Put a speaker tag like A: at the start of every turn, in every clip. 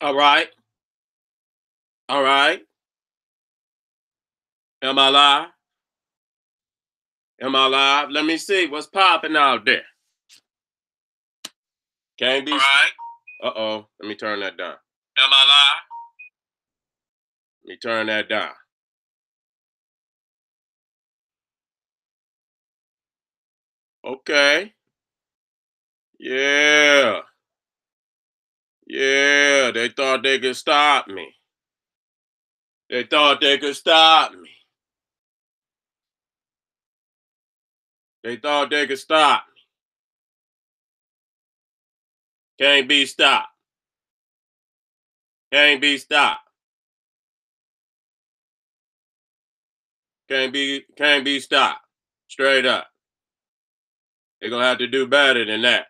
A: All right. All right. Am I live? Am I live? Let me see what's popping out there. Can't be. All right. Uh-oh. Let me turn that down. Am I live? Let me turn that down. Okay. Yeah. Yeah. They thought they could stop me. They thought they could stop me. They thought they could stop me. Can't be stopped. Can't be stopped. Can't be stopped. Straight up. They're gonna have to do better than that.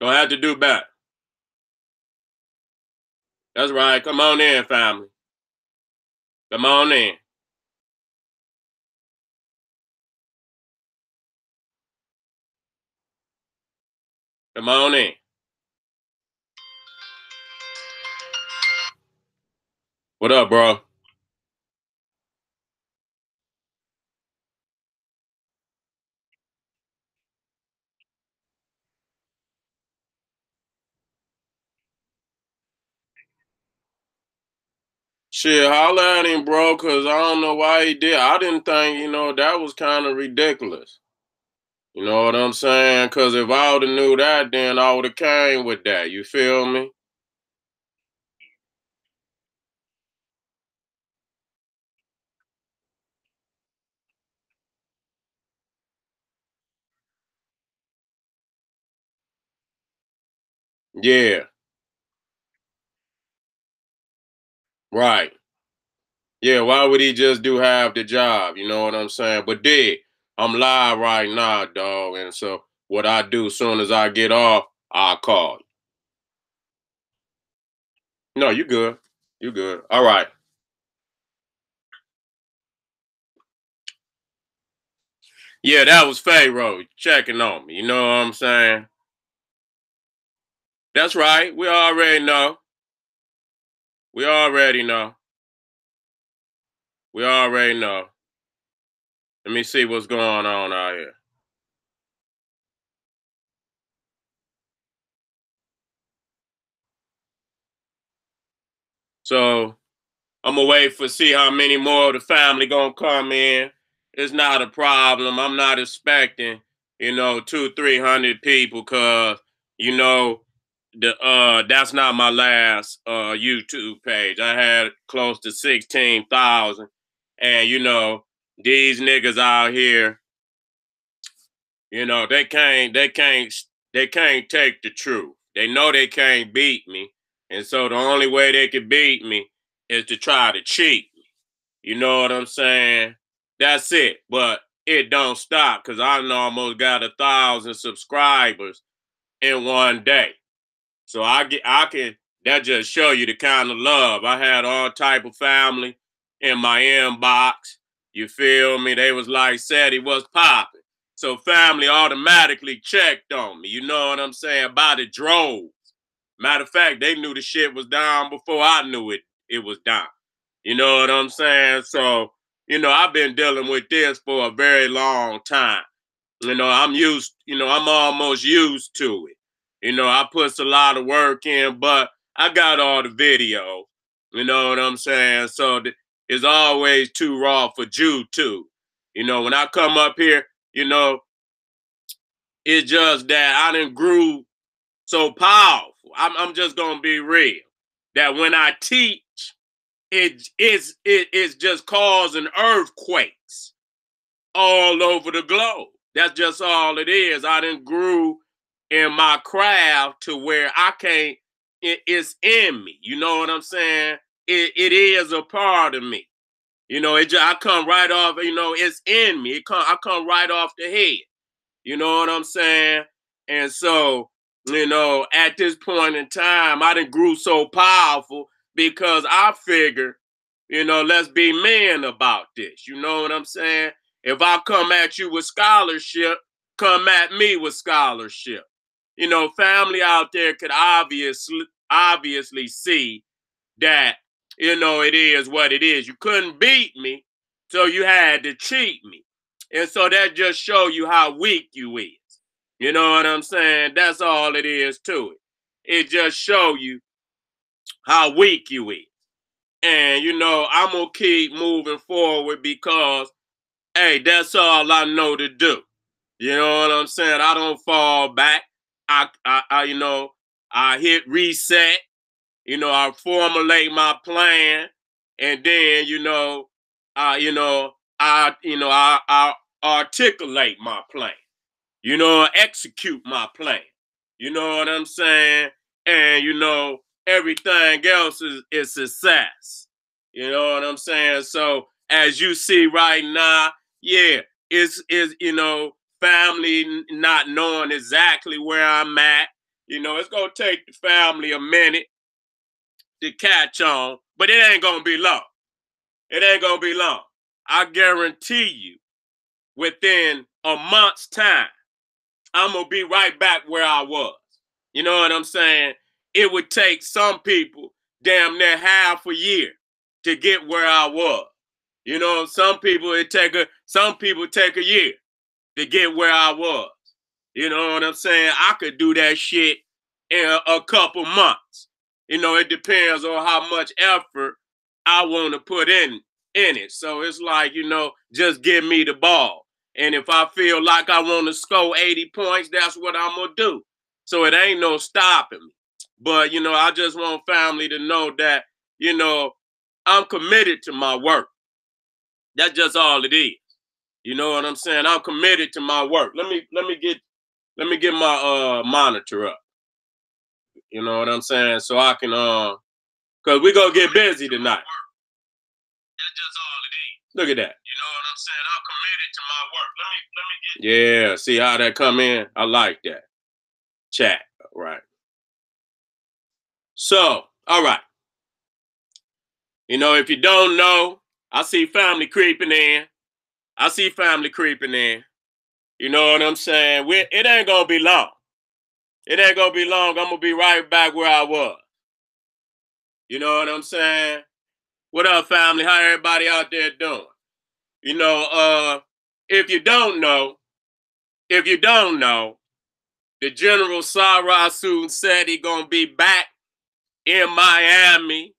A: Gonna have to do better. That's right. Come on in, family. Come on in. Come on in. What up, bro? Shit, holla at him, bro, because I don't know why he did. I didn't think, that was kind of ridiculous. You know what I'm saying? Because if I would have knew that, then I would have came with that. You feel me? Yeah, right. Yeah, why would he just do half the job? You know what I'm saying? But I'm live right now, dog. And so what I do as soon as I get off, I'll call you. No, you good. You good. All right. Yeah, that was Pharaoh checking on me. You know what I'm saying? That's right. We already know. We already know. We already know. Let me see what's going on out here. So I'm gonna wait for see how many more of the family gonna come in. It's not a problem. I'm not expecting, two, 300 people, cause you know that's not my last YouTube page. I had close to 16,000, and these niggas out here, they can't take the truth. They know they can't beat me, and so the only way they can beat me is to try to cheat. You know what I'm saying? That's it. But it don't stop because I almost got 1,000 subscribers in one day. So I can that just show you the kind of love. I had all type of family in my inbox. You feel me? They was like, SETI, what's popping? So family automatically checked on me. You know what I'm saying? By the droves. Matter of fact, they knew the shit was down before I knew it was down. You know what I'm saying? So, I've been dealing with this for a very long time. I'm almost used to it. I put a lot of work in, but I got all the videos. You know what I'm saying? So it's always too raw for YouTube. When I come up here, it's just that I didn't grew so powerful. I'm just gonna be real. That when I teach, it's just causing earthquakes all over the globe. That's just all it is. I didn't grew in my craft to where I can't. It's in me. You know what I'm saying? It is a part of me. I come right off. It's in me. I come right off the head. You know what I'm saying? And so, at this point in time, I didn't grew so powerful because I figured, let's be men about this. You know what I'm saying? If I come at you with scholarship, come at me with scholarship. Family out there could obviously see that, it is what it is. You couldn't beat me, so you had to cheat me. And so that just show you how weak you is. You know what I'm saying? That's all it is to it. It just show you how weak you is. And, I'm going to keep moving forward because, hey, that's all I know to do. You know what I'm saying? I don't fall back. I hit reset. I formulate my plan, and then, I articulate my plan. Execute my plan. You know what I'm saying? And everything else is success. You know what I'm saying? So as you see right now, yeah, it's family not knowing exactly where I'm at. It's gonna take the family a minute to catch on, but it ain't gonna be long. It ain't gonna be long. I guarantee you, within a month's time, I'm gonna be right back where I was. You know what I'm saying? It would take some people damn near half a year to get where I was. Some people take a year to get where I was. You know what I'm saying? I could do that shit in a couple months. It depends on how much effort I want to put in it. So it's like, just give me the ball. And if I feel like I want to score 80 points, that's what I'm going to do. So it ain't no stopping me. But, I just want family to know that, I'm committed to my work. That's just all it is. You know what I'm saying? I'm committed to my work. Let me get my monitor up. You know what I'm saying? So I can cause we're gonna get busy tonight. That's just all it is. Look at that. You know what I'm saying? I'm committed to my work. Let me get. Yeah, see how that come in? I like that. Chat. All right. So, all right. If you don't know, I see family creeping in. You know what I'm saying? It ain't gonna be long. It ain't gonna be long. I'm gonna be right back where I was. You know what I'm saying? What up, family? How everybody out there doing? If you don't know, the General Sarasu SETI gonna be back in Miami.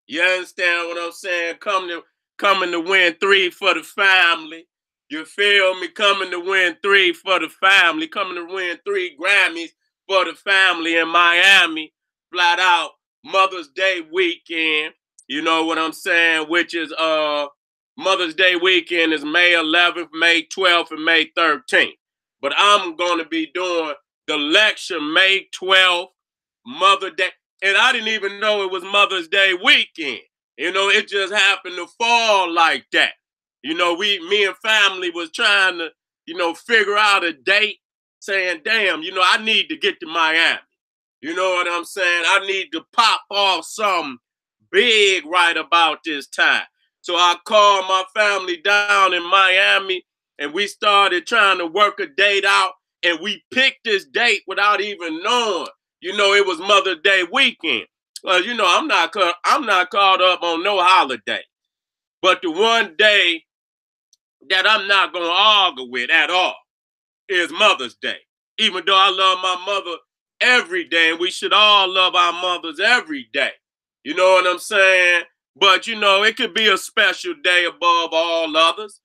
A: You understand what I'm saying? Coming to win 3 for the family. You feel me? Coming to win 3 for the family. Coming to win 3 Grammys for the family in Miami. Flat out Mother's Day weekend. You know what I'm saying? Which is Mother's Day weekend is May 11th, May 12th, and May 13th. But I'm going to be doing the lecture May 12th, Mother Day. And I didn't even know it was Mother's Day weekend. It just happened to fall like that. Me and family was trying to, figure out a date, saying, damn, I need to get to Miami. You know what I'm saying? I need to pop off something big right about this time. So I called my family down in Miami, and we started trying to work a date out, and we picked this date without even knowing, it was Mother's Day weekend. Well, I'm not caught up on no holiday. But the one day that I'm not going to argue with at all is Mother's Day. Even though I love my mother every day, and we should all love our mothers every day. You know what I'm saying? But, it could be a special day above all others.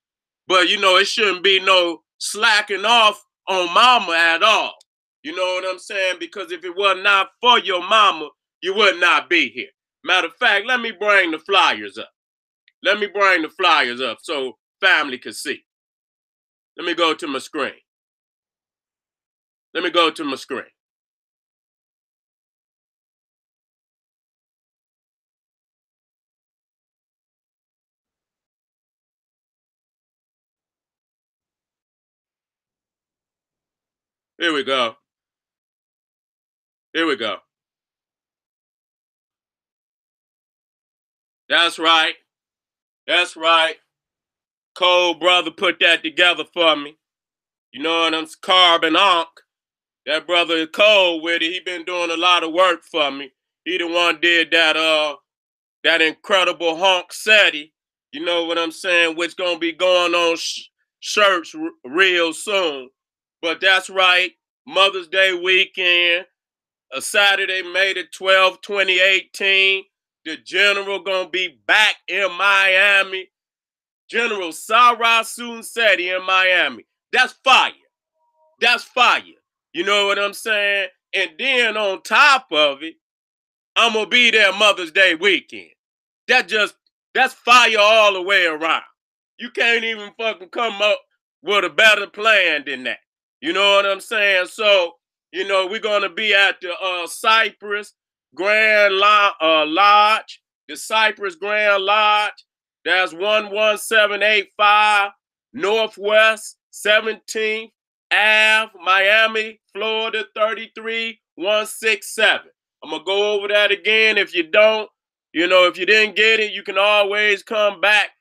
A: But, it shouldn't be no slacking off on mama at all. You know what I'm saying? Because if it was not for your mama, you would not be here. Matter of fact, let me bring the flyers up. So family can see. Let me go to my screen. Here we go. That's right. Cole brother put that together for me. You know what I'm saying? Carbon Onk. That brother is cold with it. He been doing a lot of work for me. He the one did that incredible honk SETI. You know what I'm saying? Which gonna be going on shirts real soon. But that's right, Mother's Day weekend, a Saturday, May the 12th, 2018. The general gonna be back in Miami. General Sarah SETI in Miami. That's fire. That's fire. You know what I'm saying? And then on top of it, I'm gonna be there Mother's Day weekend. That's fire all the way around. You can't even fucking come up with a better plan than that. You know what I'm saying? So, we're gonna be at the Cypress Grand Lodge, the Cypress Grand Lodge. That's 11785 Northwest 17th Ave, Miami, Florida 33167. I'm gonna go over that again. If you don't, if you didn't get it, you can always come back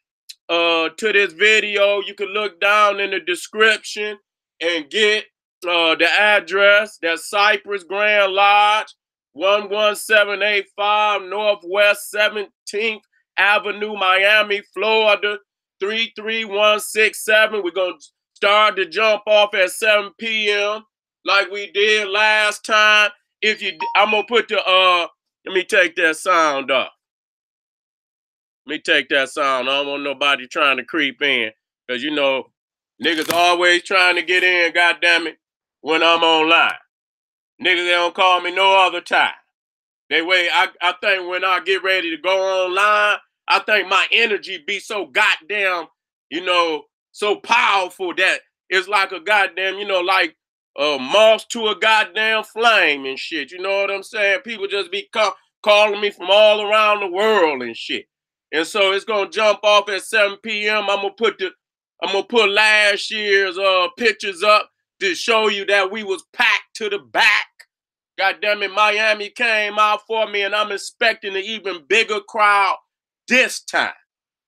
A: to this video. You can look down in the description and get the address. That's Cypress Grand Lodge, 11785 Northwest 17th Avenue, Miami, Florida 33167. We're gonna start to jump off at 7 p.m. like we did last time. I'm gonna put the let me take that sound off. Let me take that sound. I don't want nobody trying to creep in. Because niggas always trying to get in, goddammit, when I'm online. Niggas, they don't call me no other time. They wait. I think when I get ready to go online, I think my energy be so goddamn, so powerful that it's like a goddamn, like moth to a goddamn flame and shit. You know what I'm saying? People just be calling me from all around the world and shit. And so it's gonna jump off at 7 p.m. I'm gonna put last year's pictures up to show you that we was packed to the back. God damn it, Miami came out for me, and I'm expecting an even bigger crowd this time.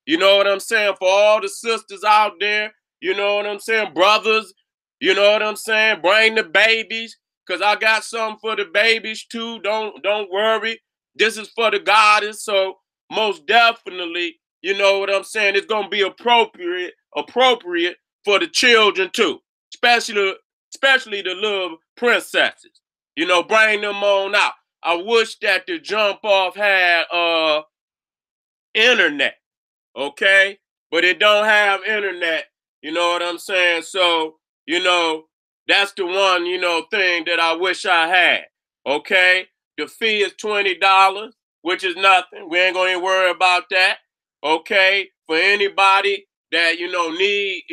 A: You know what I'm saying? For all the sisters out there, you know what I'm saying? Brothers, you know what I'm saying? Bring the babies, because I got something for the babies too. Don't worry. This is for the goddess. So most definitely, you know what I'm saying? It's going to be appropriate for the children too. Especially the little princesses. Bring them on out. I wish that the jump off had internet. Okay? But it don't have internet. You know what I'm saying? So, that's the one, thing that I wish I had. Okay? The fee is $20, which is nothing. We ain't going to worry about that. Okay? For anybody that, need,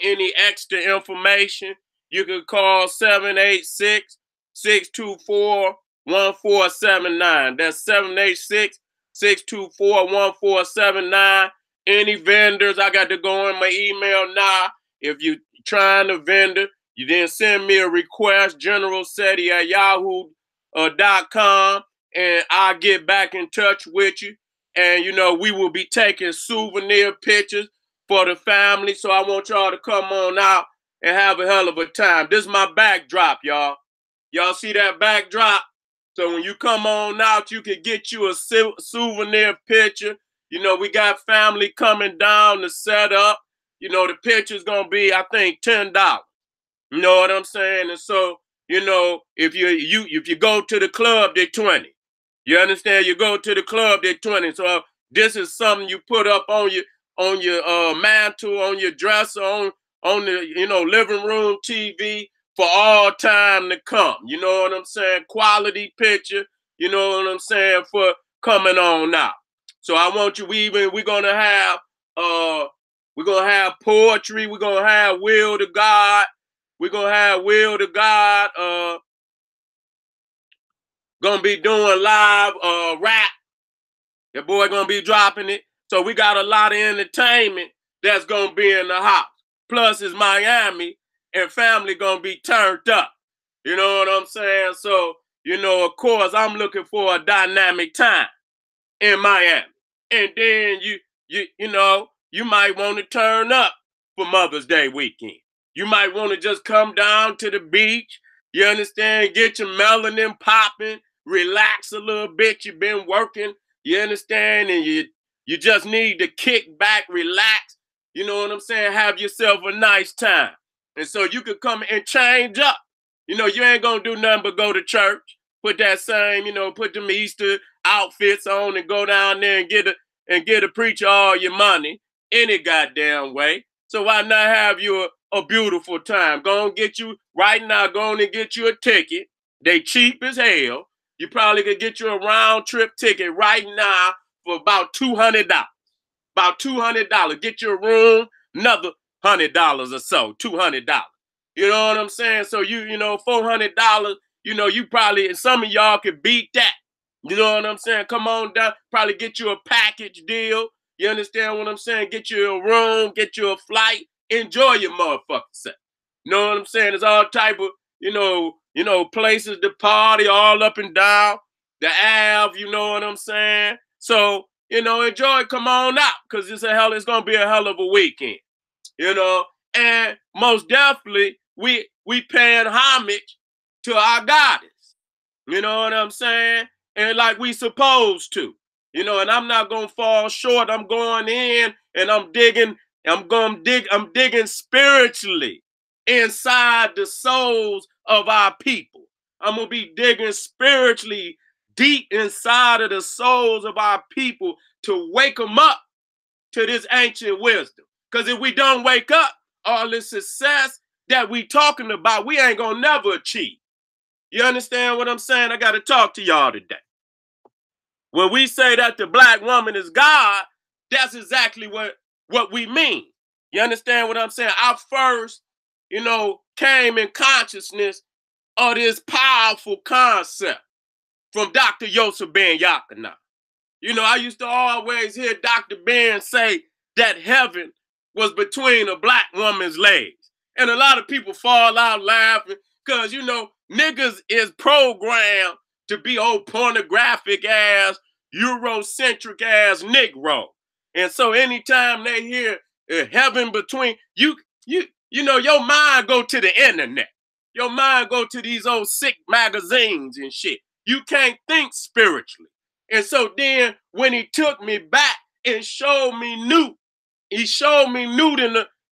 A: any extra information, you can call 786-624-1479. That's 786-624-1479. Any vendors, I got to go in my email now. If you trying to vendor, you didn't send me a request, generalseti@yahoo.com, and I'll get back in touch with you. And, we will be taking souvenir pictures for the family. So I want y'all to come on out and have a hell of a time. This is my backdrop, y'all. Y'all see that backdrop? So when you come on out, you can get you a souvenir picture. We got family coming down to set up. The picture's going to be, I think, $10. You know what I'm saying? And so, if you go to the club, they're 20. You understand? You go to the club, they're 20. So this is something you put up on your mantle, on your dresser, on the living room TV for all time to come. You know what I'm saying? Quality picture. You know what I'm saying? For coming on now. So I want you. We're gonna have poetry. We're gonna have Will to God. We're gonna have Will to God. Gonna be doing live rap. That boy gonna be dropping it. So we got a lot of entertainment that's gonna be in the house. Plus it's Miami and family gonna be turned up. You know what I'm saying? So, of course, I'm looking for a dynamic time in Miami. And then you might want to turn up for Mother's Day weekend. You might want to just come down to the beach. You understand? Get your melanin popping, relax a little bit. You've been working, you understand, and you just need to kick back, relax. You know what I'm saying? Have yourself a nice time. And so you could come and change up. You know, you ain't gonna do nothing but go to church, put that same, put them Easter outfits on and go down there and get a preacher all your money any goddamn way. So why not have you a beautiful time? Go and get you right now, go on and get you a ticket. They cheap as hell. You probably could get you a round trip ticket right now for about $200. About $200. Get your room, another $100 or so, $200. You know what I'm saying? So $400, you probably, and some of y'all could beat that. You know what I'm saying? Come on down, probably get you a package deal. You understand what I'm saying? Get you a room, get you a flight, enjoy your motherfucking self. You know what I'm saying? There's all type of, places to party all up and down the Ave, you know what I'm saying? So, enjoy, come on out, because it's gonna be a hell of a weekend. And most definitely we paying homage to our goddess. You know what I'm saying? And like we supposed to. And I'm not gonna fall short. I'm going in and I'm digging spiritually inside the souls of our people. I'm gonna be digging spiritually deep inside of the souls of our people to wake them up to this ancient wisdom. Because if we don't wake up, all this success that we talking about, we ain't gonna never achieve. You understand what I'm saying? I gotta talk to y'all today. When we say that the black woman is God, that's exactly what we mean. You understand what I'm saying? I first, came in consciousness of this powerful concept from Dr. Yosef Ben Yakana. I used to always hear Dr. Ben say that heaven was between a black woman's legs. And a lot of people fall out laughing because, niggas is programmed to be old pornographic ass, Eurocentric ass Negro. And so anytime they hear heaven between, your mind go to the internet. Your mind go to these old sick magazines and shit. You can't think spiritually. And so then when he took me back and showed me Newt, he showed me Newt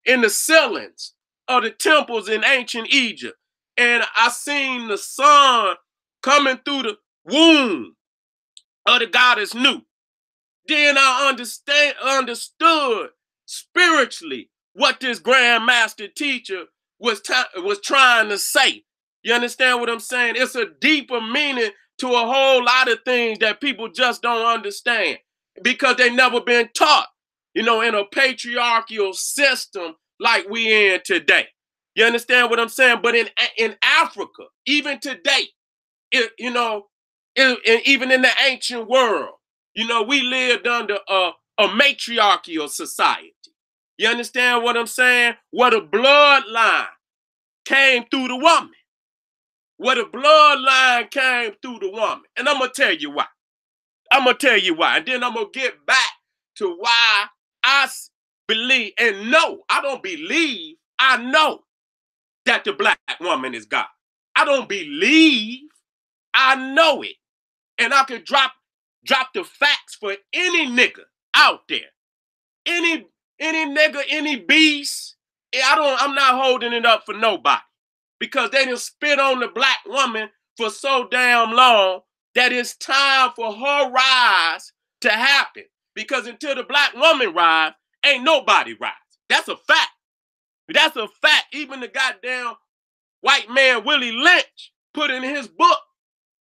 A: in the ceilings of the temples in ancient Egypt. And I seen the sun coming through the womb of the goddess Newt. Then I understood spiritually what this grandmaster teacher was trying to say. You understand what I'm saying? It's a deeper meaning to a whole lot of things that people just don't understand because they never been taught, in a patriarchal system like we in today. You understand what I'm saying? But in Africa, even today, even in the ancient world, we lived under a matriarchal society. You understand what I'm saying? Where the bloodline came through the woman. Where the bloodline came through the woman. And I'm going to tell you why. And then I'm going to get back to why I believe and know. I don't believe, I know that the black woman is God. I don't believe, I know it. And I could drop the facts for any nigga out there. Any nigga, any beast. I'm not holding it up for nobody. Because they done spit on the black woman for so damn long that it's time for her rise to happen. Because until the black woman rise, ain't nobody rise. That's a fact. That's a fact. Even the goddamn white man Willie Lynch put in his book,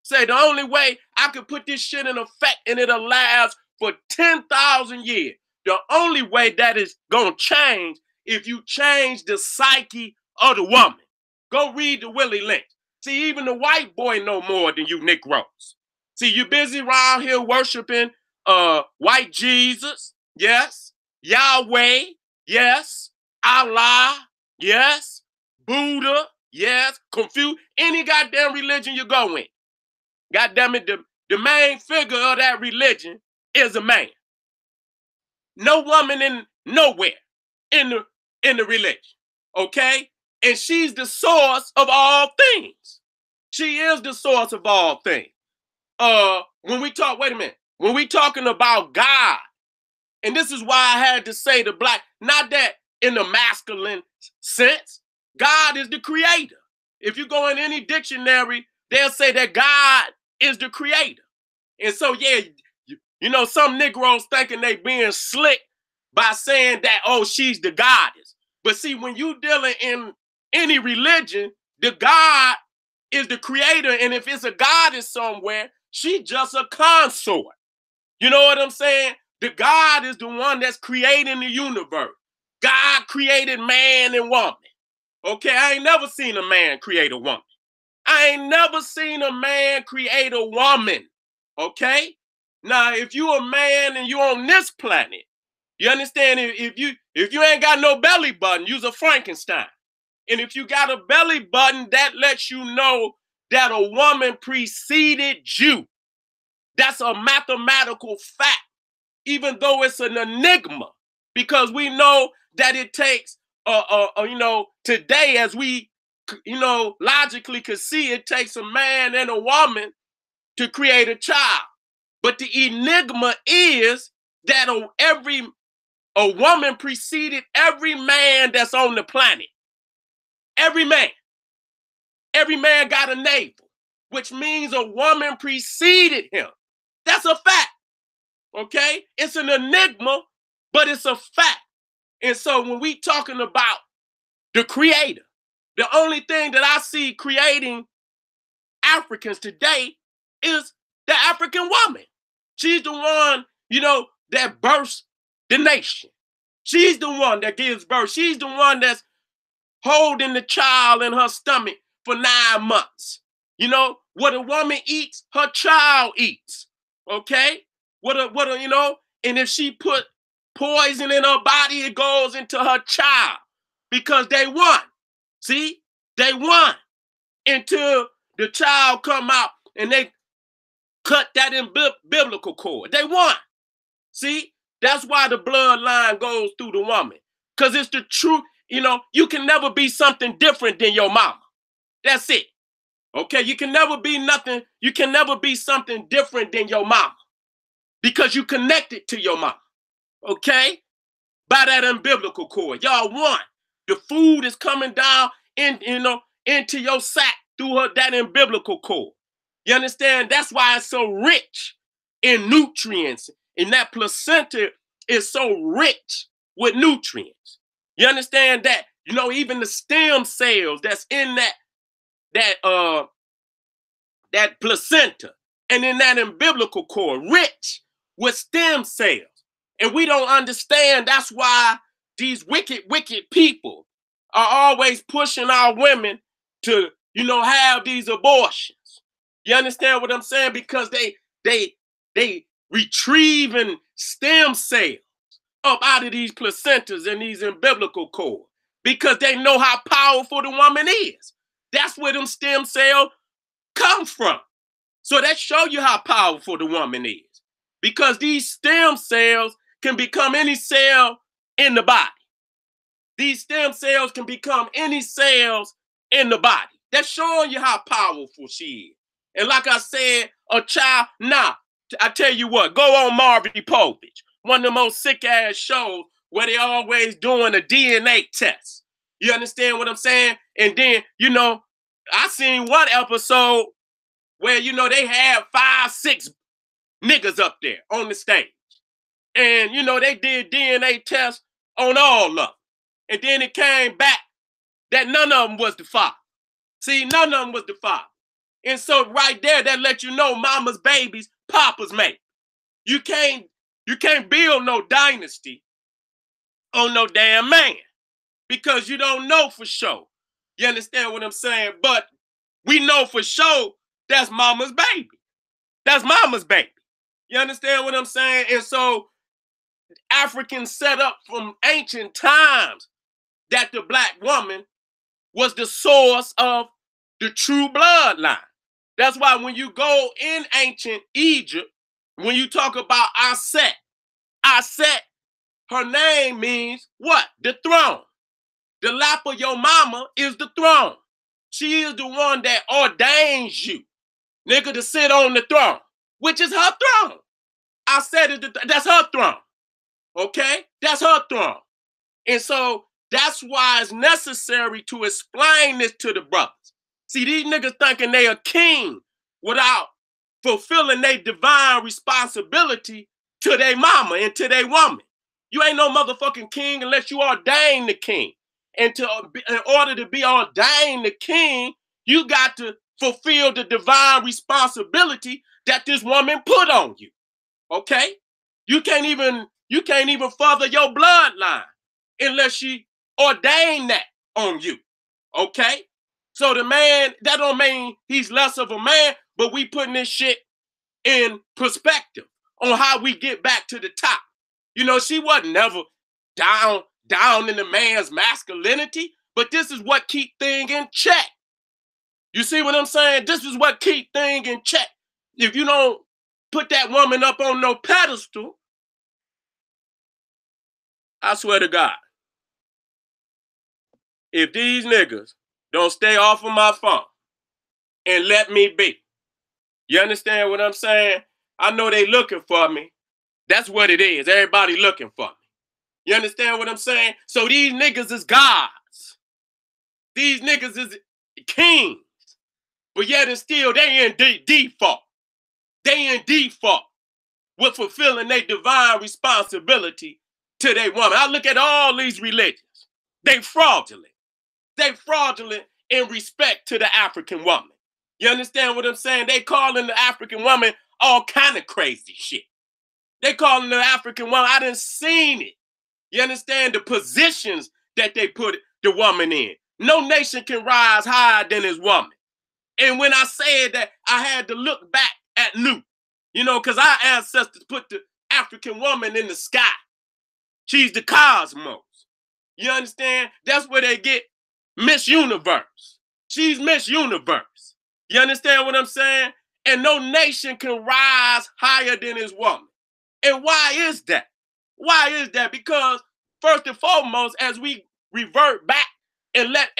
A: say the only way I could put this shit in effect and it'll last for 10,000 years. The only way that is gonna change if you change the psyche of the woman. Go read the Willie Lynch. See, even the white boy know more than you Negroes. See, you busy around here worshiping white Jesus, yes, Yahweh, yes, Allah, yes, Buddha, yes, Confucius, any goddamn religion you go in. Goddamn it, the main figure of that religion is a man. No woman in nowhere in the religion, okay? And she's the source of all things. She is the source of all things. when we talk, wait a minute, when we talking about God, and this is why I had to say the black, not that in the masculine sense, God is the creator. If you go in any dictionary, they'll say that God is the creator. And so, yeah, you know, some Negroes thinking they being slick by saying that, oh, she's the goddess. But see, when you dealing in any religion, the God is the creator. And if it's a goddess somewhere, she just a consort. You know what I'm saying? The God is the one that's creating the universe. God created man and woman. Okay, I ain't never seen a man create a woman. I ain't never seen a man create a woman. Okay? Now, if you a man and you on this planet, you understand? If you ain't got no belly button, you's a Frankenstein. And if you got a belly button, that lets you know that a woman preceded you. That's a mathematical fact, even though it's an enigma, because we know that it takes, you know, today as we, you know, logically could see, it takes a man and a woman to create a child. But the enigma is that a woman preceded every man that's on the planet. Every man. Every man got a navel, which means a woman preceded him. That's a fact. Okay? It's an enigma, but it's a fact. And so when we talking about the creator, the only thing that I see creating Africans today is the African woman. She's the one, you know, that births the nation. She's the one that gives birth. She's the one that's holding the child in her stomach for 9 months. You know, what a woman eats, her child eats. Okay? What a, you know, and if she put poison in her body, it goes into her child because they won. See? They won until the child come out and they cut that biblical cord. They won. See? That's why the bloodline goes through the woman. Because it's the truth. You know, you can never be something different than your mama. That's it. Okay? You can never be nothing. You can never be something different than your mama. Because you connected to your mama. Okay? By that umbilical cord. Y'all won. The food is coming down in, you know, into your sack through that umbilical cord. You understand? That's why it's so rich in nutrients. And that placenta is so rich with nutrients. You understand that? You know, even the stem cells that's in that placenta and in that umbilical cord, rich with stem cells. And we don't understand. That's why these wicked people are always pushing our women to, you know, have these abortions. You understand what I'm saying? Because they retrieving stem cells up out of these placentas and these umbilical cords because they know how powerful the woman is. That's where them stem cells come from. So that show you how powerful the woman is. Because these stem cells can become any cell in the body. These stem cells can become any cells in the body. That's showing you how powerful she is. And like I said, a child, I tell you what, go on Marvin Povich, one of the most sick-ass shows where they always doing a DNA test. You understand what I'm saying? And then, you know, I seen one episode where, you know, they had 5, 6 niggas up there on the stage. And, you know, they did DNA tests on all of them. And then it came back that none of them was the father. See, none of them was the father. And so right there, that let you know mama's babies, papa's mate. You can't build no dynasty on no damn man because you don't know for sure. You understand what I'm saying? But we know for sure that's mama's baby. That's mama's baby. You understand what I'm saying? And so Africans set up from ancient times that the black woman was the source of the true bloodline. That's why when you go in ancient Egypt, when you talk about Aset, her name means what? The throne. The lap of your mama is the throne. She is the one that ordains you, nigga, to sit on the throne. which is her throne. I said it, that's her throne. Okay? That's her throne. And so that's why it's necessary to explain this to the brothers. See, these niggas thinking they a king without fulfilling their divine responsibility to their mama and to their woman. You ain't no motherfucking king unless you ordain the king. And in order to be ordained the king, you got to fulfill the divine responsibility that this woman put on you. Okay? You can't even further your bloodline unless she ordained that on you. Okay? So the man, that don't mean he's less of a man, but we putting this shit in perspective on how we get back to the top. You know, she wasn't never down in the man's masculinity, but this is what keep things in check. You see what I'm saying? This is what keep things in check. If you don't put that woman up on no pedestal, I swear to God, if these niggas don't stay off of my phone and let me be, you understand what I'm saying? I know they looking for me. That's what it is. Everybody looking for me. You understand what I'm saying? So these niggas is gods. These niggas is kings. But yet and still, they in default. They in default with fulfilling their divine responsibility to their woman. I look at all these religions. They fraudulent. They fraudulent in respect to the African woman. You understand what I'm saying? They calling the African woman all kind of crazy shit. They calling the African woman, I done seen it. You understand the positions that they put the woman in. No nation can rise higher than his woman. And when I said that, I had to look back at Newt, you know, because our ancestors put the African woman in the sky. She's the cosmos. You understand? That's where they get Miss Universe. She's Miss Universe. You understand what I'm saying? And no nation can rise higher than his woman. And why is that? Why is that? Because first and foremost, as we revert back and let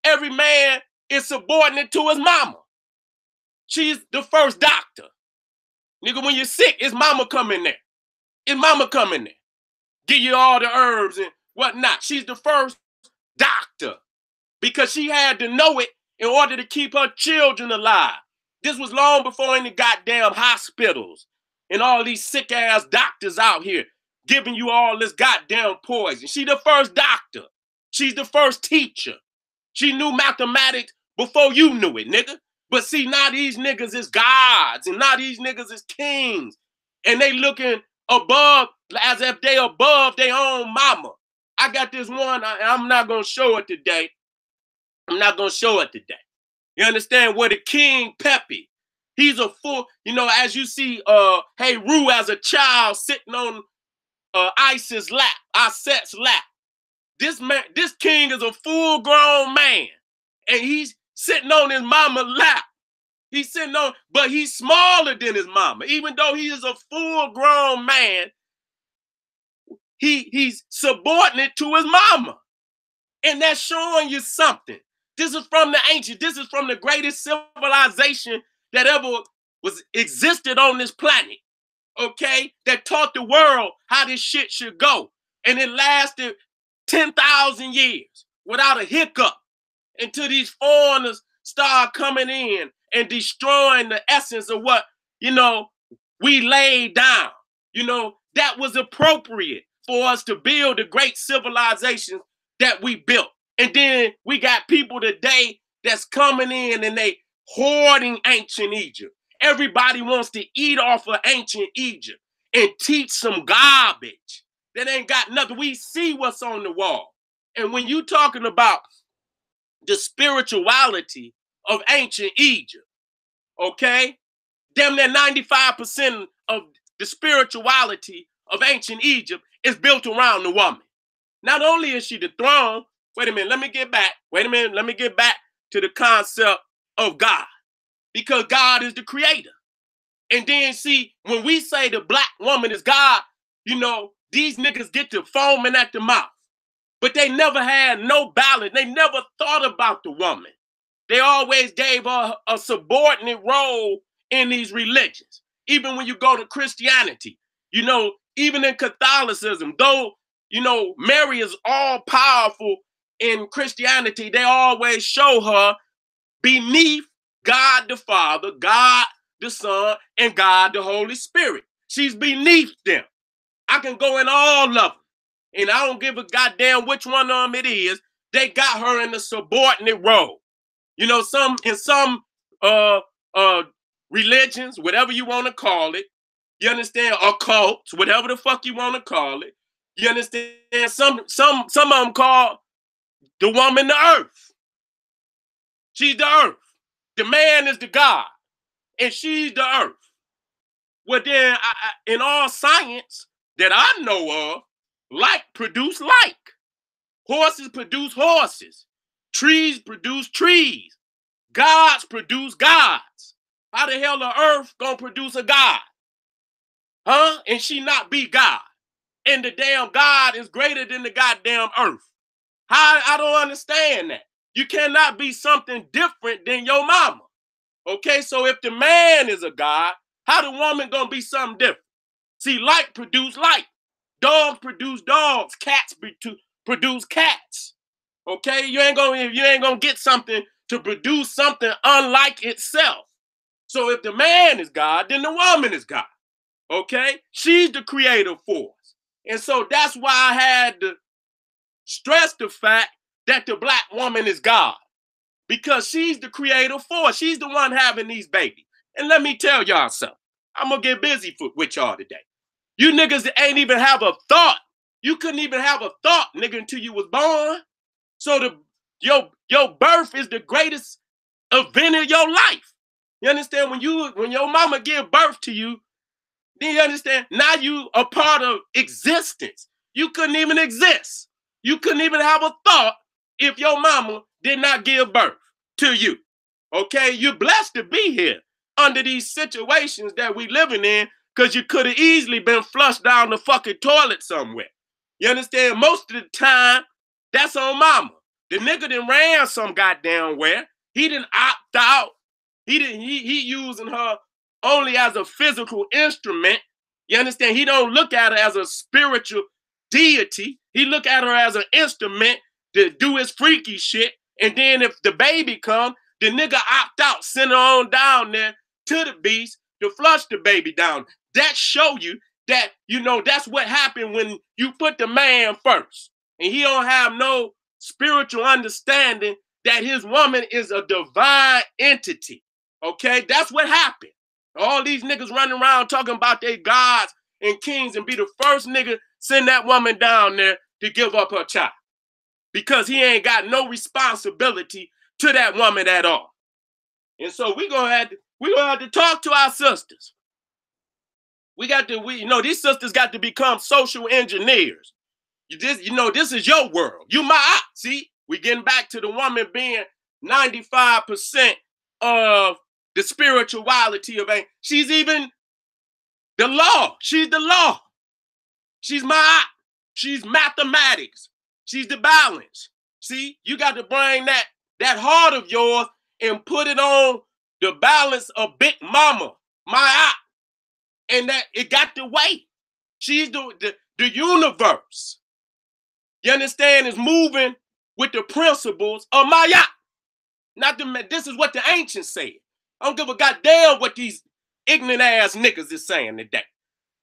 A: every man is subordinate to his mama. She's the first doctor. Nigga, when you're sick, his mama come in there. His mama come in there. Give you all the herbs and whatnot. She's the first doctor because she had to know it in order to keep her children alive. This was long before any goddamn hospitals and all these sick ass doctors out here giving you all this goddamn poison. She the first doctor. She's the first teacher. She knew mathematics before you knew it, nigga. But see, now these niggas is gods and now these niggas is kings. And they looking above as if they above their own mama. I got this one, I'm not going to show it today. I'm not going to show it today. You understand? Where the King Pepe, he's a full, you know, as you see, hey, Rue as a child sitting on Isis lap, Iset's lap. This man, this king is a full-grown man, and he's sitting on his mama's lap. He's sitting on, but he's smaller than his mama. Even though he is a full-grown man, he's subordinate to his mama. And that's showing you something. This is from the ancient, this is from the greatest civilization that ever existed on this planet. Okay? That taught the world how this shit should go. And it lasted 10,000 years without a hiccup until these foreigners start coming in and destroying the essence of what, you know, we laid down. You know, that was appropriate for us to build the great civilizations that we built. And then we got people today that's coming in and they hoarding ancient Egypt. Everybody wants to eat off of ancient Egypt and teach some garbage that ain't got nothing. We see what's on the wall. And when you talking about the spirituality of ancient Egypt, okay, damn near 95% of the spirituality of ancient Egypt is built around the woman. Not only is she the throne, wait a minute, let me get back to the concept of God, because God is the creator. And then see, when we say the black woman is God, you know, these niggas get to foaming at the mouth, but they never had no balance. They never thought about the woman. They always gave her a subordinate role in these religions. even when you go to Christianity, you know, even in Catholicism, though, you know, Mary is all powerful in Christianity, they always show her beneath God the Father, God the Son, and God the Holy Spirit. She's beneath them. I can go in all of them, and I don't give a goddamn which one of them it is. They got her in the subordinate role. You know, in some uh religions, whatever you want to call it, you understand, occults, whatever the fuck you want to call it. You understand? Some of them call the woman the earth. She's the earth. The man is the God, and she's the earth. Well, then, in all science that I know of, like produce like. Horses produce horses. Trees produce trees. Gods produce gods. How the hell the earth gonna produce a God? Huh? And she not be God. And the damn God is greater than the goddamn earth. How? I don't understand that. You cannot be something different than your mama. Okay, so if the man is a God, how the woman gonna be something different? See, like produce like. Dogs produce dogs. Cats produce cats. Okay, you ain't gonna get something to produce something unlike itself. So if the man is God, then the woman is God. Okay, she's the creative force, and so that's why I had to stress the fact that the black woman is God, because she's the creative force. She's the one having these babies. And let me tell y'all something. I'm gonna get busy with y'all today. You niggas that ain't even have a thought. You couldn't even have a thought, nigga, until you was born. So your birth is the greatest event of your life. You understand? When your mama give birth to you, then you understand? Now you a part of existence. You couldn't even exist. You couldn't even have a thought if your mama did not give birth to you. Okay? You're blessed to be here under these situations that we living in, because you could have easily been flushed down the fucking toilet somewhere. You understand? Most of the time, that's on mama. The nigga done ran some goddamn where. He didn't opt out. He using her only as a physical instrument. You understand? He don't look at her as a spiritual deity. He look at her as an instrument to do his freaky shit. And then if the baby come, the nigga opt out, send her on down there to the beast to flush the baby down. That show you that, you know, that's what happened when you put the man first. And he don't have no spiritual understanding that his woman is a divine entity. Okay? That's what happened. All these niggas running around talking about their gods and kings, and be the first nigga send that woman down there to give up her child, because he ain't got no responsibility to that woman at all. And so we gonna have to talk to our sisters. These sisters got to become social engineers. This is your world. You my eye. See, we getting back to the woman being 95% of the spirituality of a. She's even the law. She's the law. She's my eye. She's mathematics. She's the balance. See, you got to bring that heart of yours and put it on the balance of Big Mama, my eye. And that it got to wait. She's the universe. You understand? Is moving with the principles of Maya. This is what the ancients said. I don't give a goddamn what these ignorant ass niggas is saying today.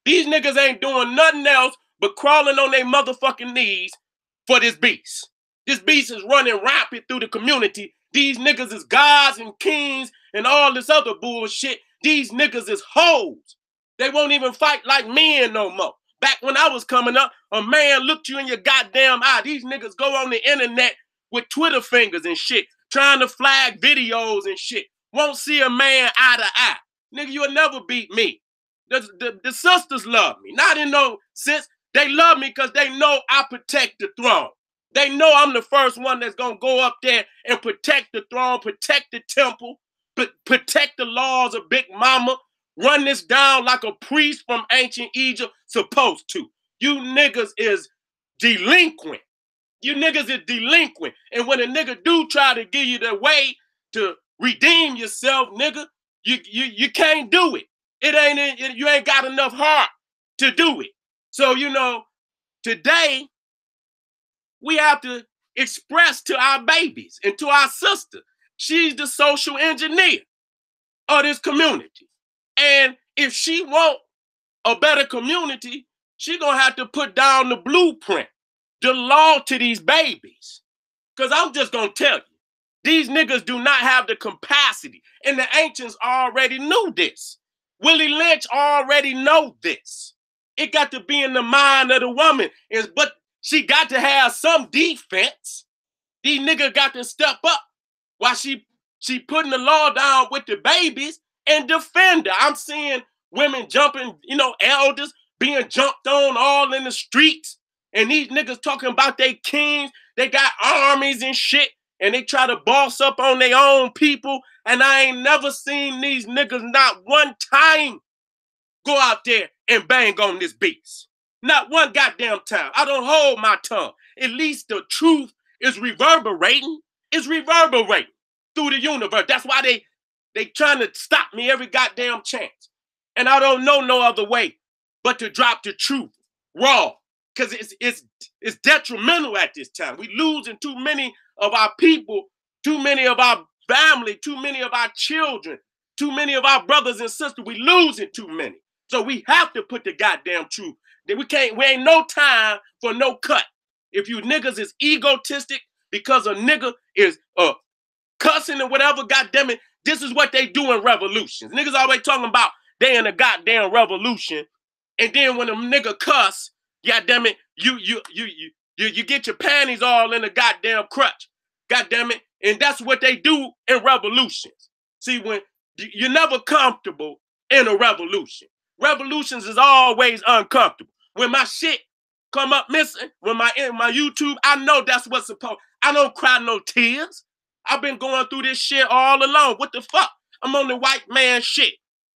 A: These niggas ain't doing nothing else but crawling on their motherfucking knees for this beast. This beast is running rampant through the community. These niggas is gods and kings and all this other bullshit. These niggas is hoes. They won't even fight like men no more. Back when I was coming up, a man looked you in your goddamn eye. These niggas go on the internet with Twitter fingers and shit, trying to flag videos and shit. Won't see a man eye to eye. Nigga, you'll never beat me. The sisters love me. Not in no sense. They love me because they know I protect the throne. They know I'm the first one that's going to go up there and protect the throne, protect the temple, protect the laws of Big Mama, run this down like a priest from ancient Egypt supposed to. You niggas is delinquent. You niggas is delinquent. And when a nigga do try to give you the way to redeem yourself, nigga, you can't do it. You ain't got enough heart to do it. So, today we have to express to our babies and to our sister, she's the social engineer of this community. And if she want a better community, she gonna have to put down the blueprint, the law to these babies. Because I'm just gonna tell you, these niggas do not have the capacity. And the ancients already knew this. Willie Lynch already know this. It got to be in the mind of the woman. But she got to have some defense. These niggas got to step up while she putting the law down with the babies and defend her. I'm seeing women jumping, elders being jumped on all in the streets. And these niggas talking about they kings. They got armies and shit. And they try to boss up on their own people. And I ain't never seen these niggas not one time go out there and bang on this beast. Not one goddamn time. I don't hold my tongue. At least the truth is reverberating. It's reverberating through the universe. That's why they trying to stop me every goddamn chance. And I don't know no other way but to drop the truth raw. Because it's detrimental at this time. We losing too many of our people, too many of our family, too many of our children, too many of our brothers and sisters. We losing too many. So we have to put the goddamn truth. We ain't no time for no cut. If you niggas is egotistic because a nigga is cussing or whatever, goddamn it, this is what they do in revolutions. Niggas always talking about they in a goddamn revolution, and then when a nigga cuss, goddamn it, you get your panties all in a goddamn crutch. Goddamn it. And that's what they do in revolutions. See, when you're never comfortable in a revolution. Revolutions is always uncomfortable. When my shit come up missing, when my YouTube, I know that's what's supposed. I don't cry no tears. I've been going through this shit all alone. What the fuck? I'm on the white man shit.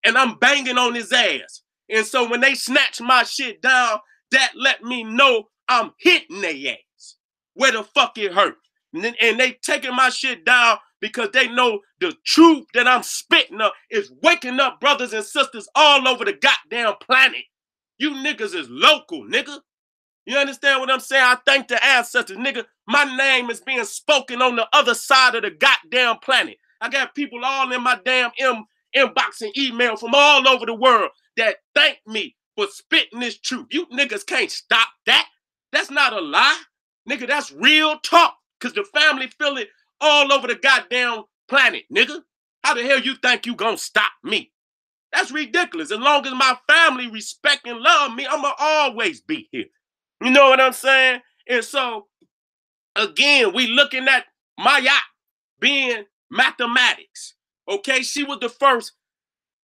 A: And I'm banging on his ass. And so when they snatch my shit down, that let me know I'm hitting their ass where the fuck it hurt. And they taking my shit down because they know the truth that I'm spitting up is waking up brothers and sisters all over the goddamn planet. You niggas is local, nigga. You understand what I'm saying? I thank the ancestors, nigga. My name is being spoken on the other side of the goddamn planet. I got people all in my damn inbox and email from all over the world that thank me for spitting this truth. You niggas can't stop that. That's not a lie. Nigga, that's real talk. Because the family feel it all over the goddamn planet, nigga. How the hell you think you gonna stop me? That's ridiculous. As long as my family respect and love me, I'm gonna always be here. You know what I'm saying? And so, again, we looking at Maya being mathematics. Okay, she was the first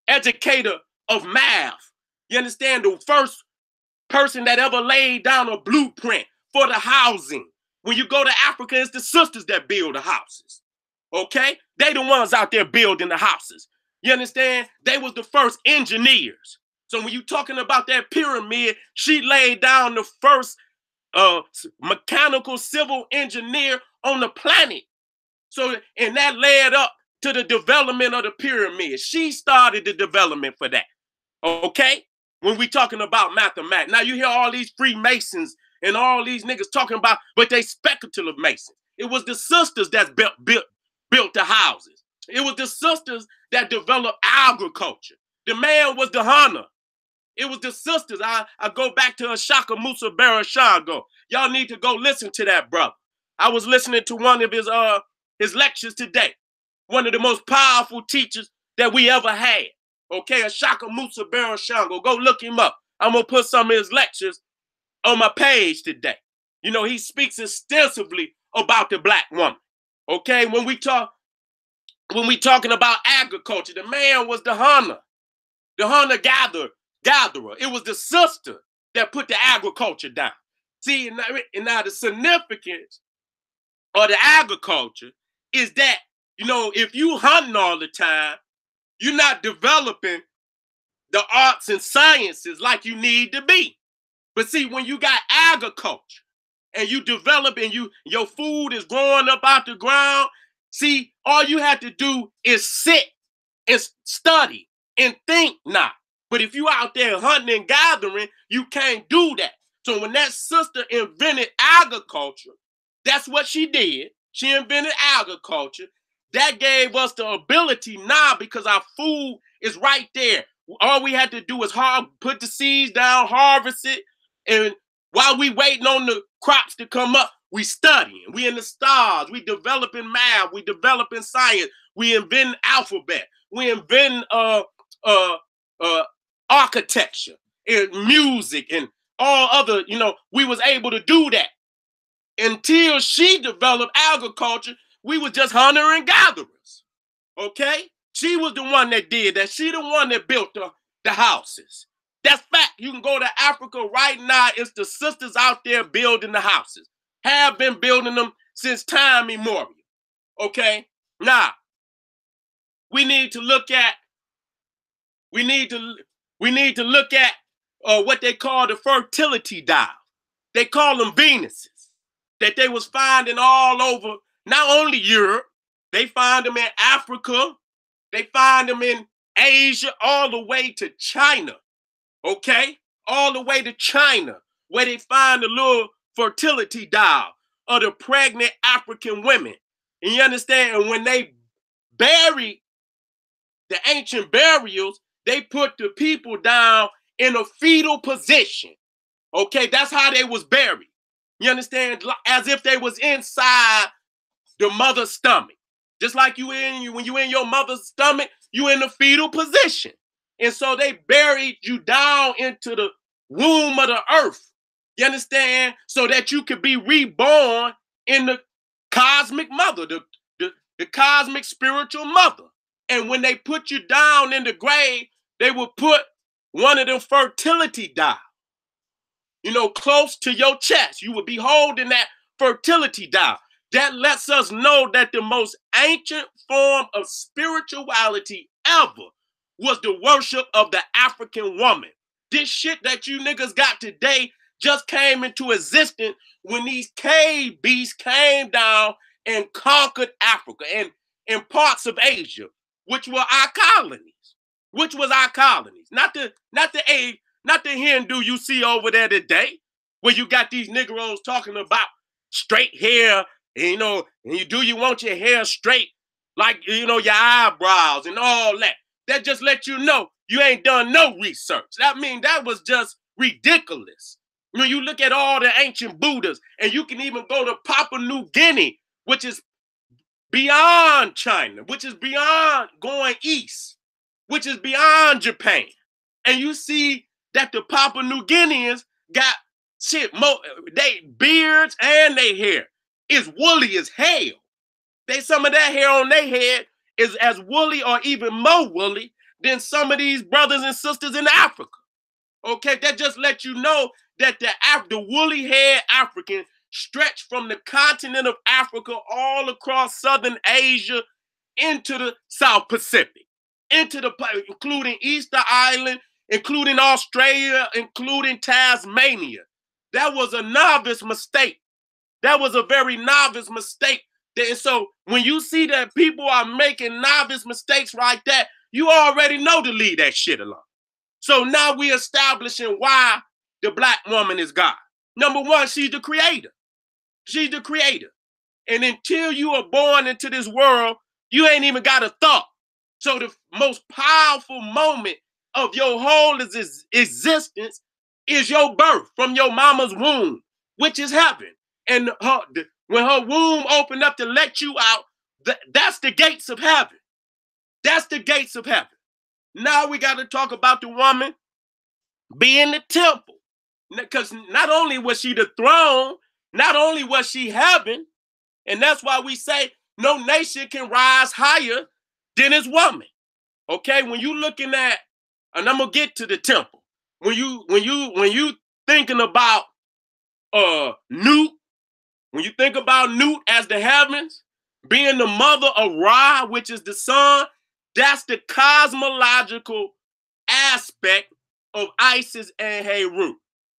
A: educator of math. You understand? The first person that ever laid down a blueprint for the housing. When you go to Africa, it's the sisters that build the houses. Okay? They the ones out there building the houses. You understand? They was the first engineers. So when you talking about that pyramid, she laid down the first mechanical civil engineer on the planet. So, and that led up to the development of the pyramid. She started the development for that. Okay? When we talking about mathematics. Now you hear all these Freemasons and all these niggas talking about, but they speculative Masons. It was the sisters that built the houses. It was the sisters that developed agriculture. The man was the hunter. It was the sisters. I go back to Ashaka Musa Barashago. Y'all need to go listen to that, brother. I was listening to one of his lectures today. One of the most powerful teachers that we ever had. Okay, Ashaka Musa Barashago. Go look him up. I'm going to put some of his lectures on my page today. You know, he speaks extensively about the black woman. Okay, when we talking about agriculture, the man was the hunter gatherer. It was the sister that put the agriculture down. See, and now the significance of the agriculture is that, you know, if you hunting all the time, you're not developing the arts and sciences like you need to be. But see, when you got agriculture and you develop and your food is growing up out the ground, see, all you have to do is sit and study and think now. But if you out there hunting and gathering, you can't do that. So when that sister invented agriculture, that's what she did. She invented agriculture. That gave us the ability now, because our food is right there. All we had to do is put the seeds down, harvest it, and while we waiting on the crops to come up, we studying. We in the stars. We developing math. We developing science. We inventing alphabet. We inventing architecture and music and all other. We was able to do that until she developed agriculture. We was just hunter and gatherers. Okay, she was the one that did that. She the one that built the houses. That's fact. You can go to Africa right now. It's the sisters out there building the houses. Have been building them since time immemorial. Okay? Now, we need to look at what they call the fertility dial. They call them Venuses, that they was finding all over, not only Europe, they find them in Africa, they find them in Asia, all the way to China. Okay, all the way to China, where they find the little fertility dial of the pregnant African women. And you understand? And when they buried the ancient burials, they put the people down in a fetal position. Okay, that's how they was buried. You understand? As if they was inside the mother's stomach. Just like when you in your mother's stomach, you in the fetal position. And so they buried you down into the womb of the earth. You understand? So that you could be reborn in the cosmic mother, the cosmic spiritual mother. And when they put you down in the grave, they would put one of them fertility dials, close to your chest. You would be holding that fertility dial. That lets us know that the most ancient form of spirituality ever was the worship of the African woman. This shit that you niggas got today just came into existence when these cave beasts came down and conquered Africa and parts of Asia, which were our colonies. Not the Hindu you see over there today, where you got these Negroes talking about straight hair, and you want your hair straight, like your eyebrows and all that. That just let you know you ain't done no research. That was just ridiculous. When you look at all the ancient Buddhas, and you can even go to Papua New Guinea, which is beyond China, which is beyond going east, which is beyond Japan. And you see that the Papua New Guineans got they beards and their hair is woolly as hell. Some of that hair on their head is as woolly or even more woolly than some of these brothers and sisters in Africa. Okay, that just lets you know that the woolly haired African stretched from the continent of Africa all across Southern Asia into the South Pacific, including Easter Island, including Australia, including Tasmania. That was a novice mistake. That was a very novice mistake. And so when you see that people are making novice mistakes like that, you already know to leave that shit alone. So now we're establishing why the black woman is God. Number one, she's the creator. She's the creator. And until you are born into this world, you ain't even got a thought. So the most powerful moment of your whole existence is your birth from your mama's womb, which is heaven. And when her womb opened up to let you out, that's the gates of heaven. That's the gates of heaven. Now we got to talk about the woman being the temple. Because not only was she the throne, not only was she heaven, and that's why we say no nation can rise higher than its woman. Okay, when you looking at, and I'm gonna get to the temple. When you thinking about Nut, when you think about Nut as the heavens, being the mother of Ra, which is the sun, that's the cosmological aspect of Isis and Heru.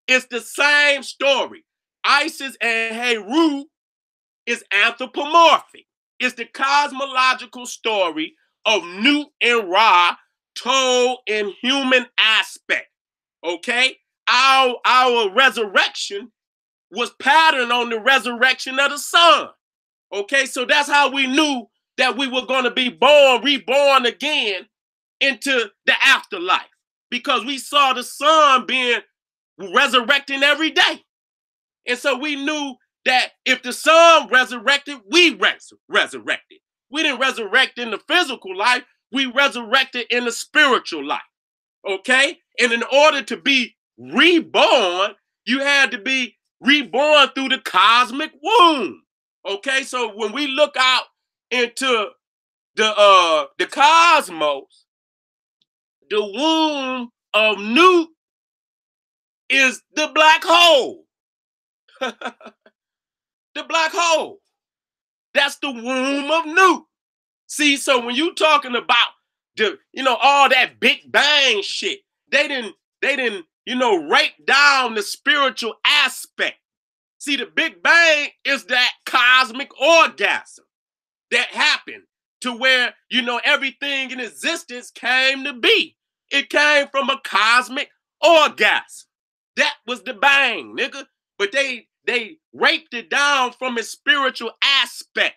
A: It's the same story. Isis and Heru is anthropomorphic. It's the cosmological story of Nut and Ra told in human aspect. Okay? Our resurrection was patterned on the resurrection of the Son. Okay, so that's how we knew that we were going to be reborn again into the afterlife, because we saw the Son being resurrecting every day. And so we knew that if the Son resurrected, we resurrected. We didn't resurrect in the physical life, we resurrected in the spiritual life. Okay? And in order to be reborn, you had to be reborn through the cosmic womb. Okay? So when we look out into the cosmos, the womb of Newt is the black hole. The black hole. That's the womb of Newt. See, so when you talking about all that Big Bang shit, they didn't, rape down the spiritual aspect. See, the Big Bang is that cosmic orgasm that happened to where, everything in existence came to be. It came from a cosmic orgasm. That was the bang, nigga. But they raped it down from its spiritual aspect.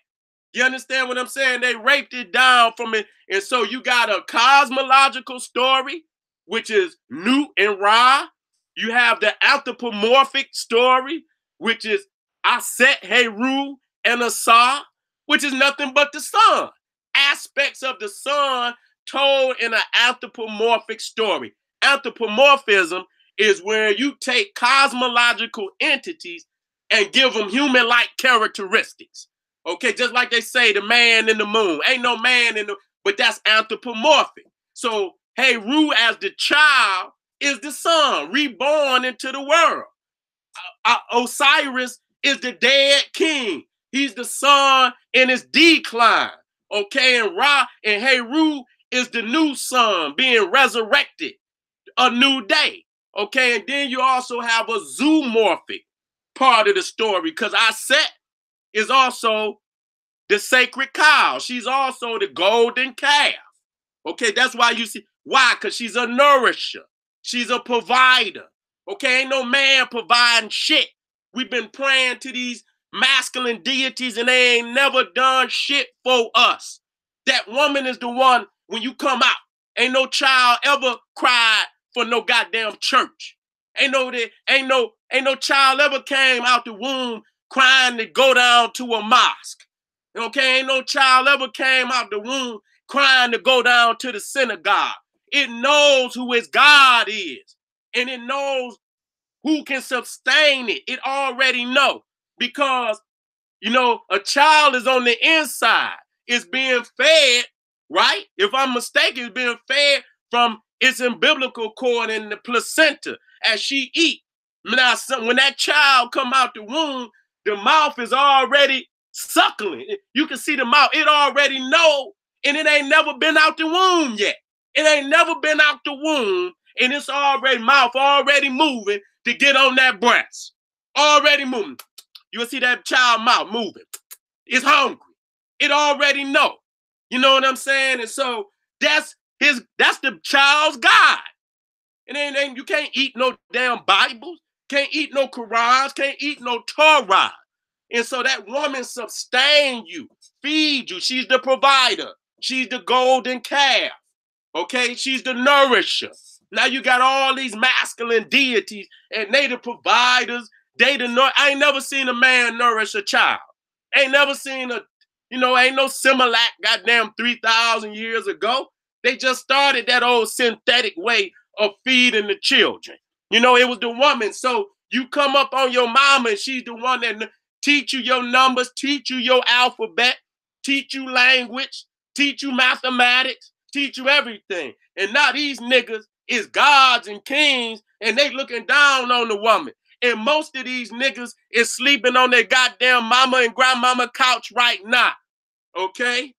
A: You understand what I'm saying? They raped it down from it. And so you got a cosmological story, which is Newt and Ra. You have the anthropomorphic story, which is Aset, Heru, and Asa, which is nothing but the sun. Aspects of the sun told in an anthropomorphic story. Anthropomorphism is where you take cosmological entities and give them human-like characteristics. Okay, just like they say, the man in the moon. Ain't no man but that's anthropomorphic. So, Heru as the child is the sun, reborn into the world. Osiris is the dead king. He's the sun in his decline. Okay, and Ra and Heru is the new sun being resurrected, a new day. Okay, and then you also have a zoomorphic part of the story, because Aset is also the sacred cow. She's also the golden calf. Okay, that's why you see, why? Because she's a nourisher. She's a provider. Okay, ain't no man providing shit. We've been praying to these masculine deities and they ain't never done shit for us. That woman is the one, when you come out, ain't no child ever cried for no goddamn church. Ain't no child ever came out the womb crying to go down to a mosque. Okay, ain't no child ever came out the womb crying to go down to the synagogue. It knows who its God is, and it knows who can sustain it. It already know, because, a child is on the inside. It's being fed, right? If I'm mistaken, it's being fed from its umbilical cord and the placenta as she eat. Now, when that child come out the womb, the mouth is already suckling. You can see the mouth. It already know, and it ain't never been out the womb yet. It ain't never been out the womb, and it's already mouth already moving to get on that breast. Already moving. You'll see that child mouth moving. It's hungry. It already know. You know what I'm saying? And so that's the child's God. And you can't eat no damn Bibles, can't eat no Qurans, can't eat no Torah. And so that woman sustain you, feed you. She's the provider. She's the golden calf. Okay? She's the nourisher. Now you got all these masculine deities, and they the providers. I ain't never seen a man nourish a child. Ain't never seen ain't no Similac goddamn 3,000 years ago. They just started that old synthetic way of feeding the children. It was the woman. So you come up on your mama, and she's the one that teach you your numbers, teach you your alphabet, teach you language, teach you mathematics, teach you everything. And now these niggas is gods and kings, and they looking down on the woman. And most of these niggas is sleeping on their goddamn mama and grandmama couch right now. Okay?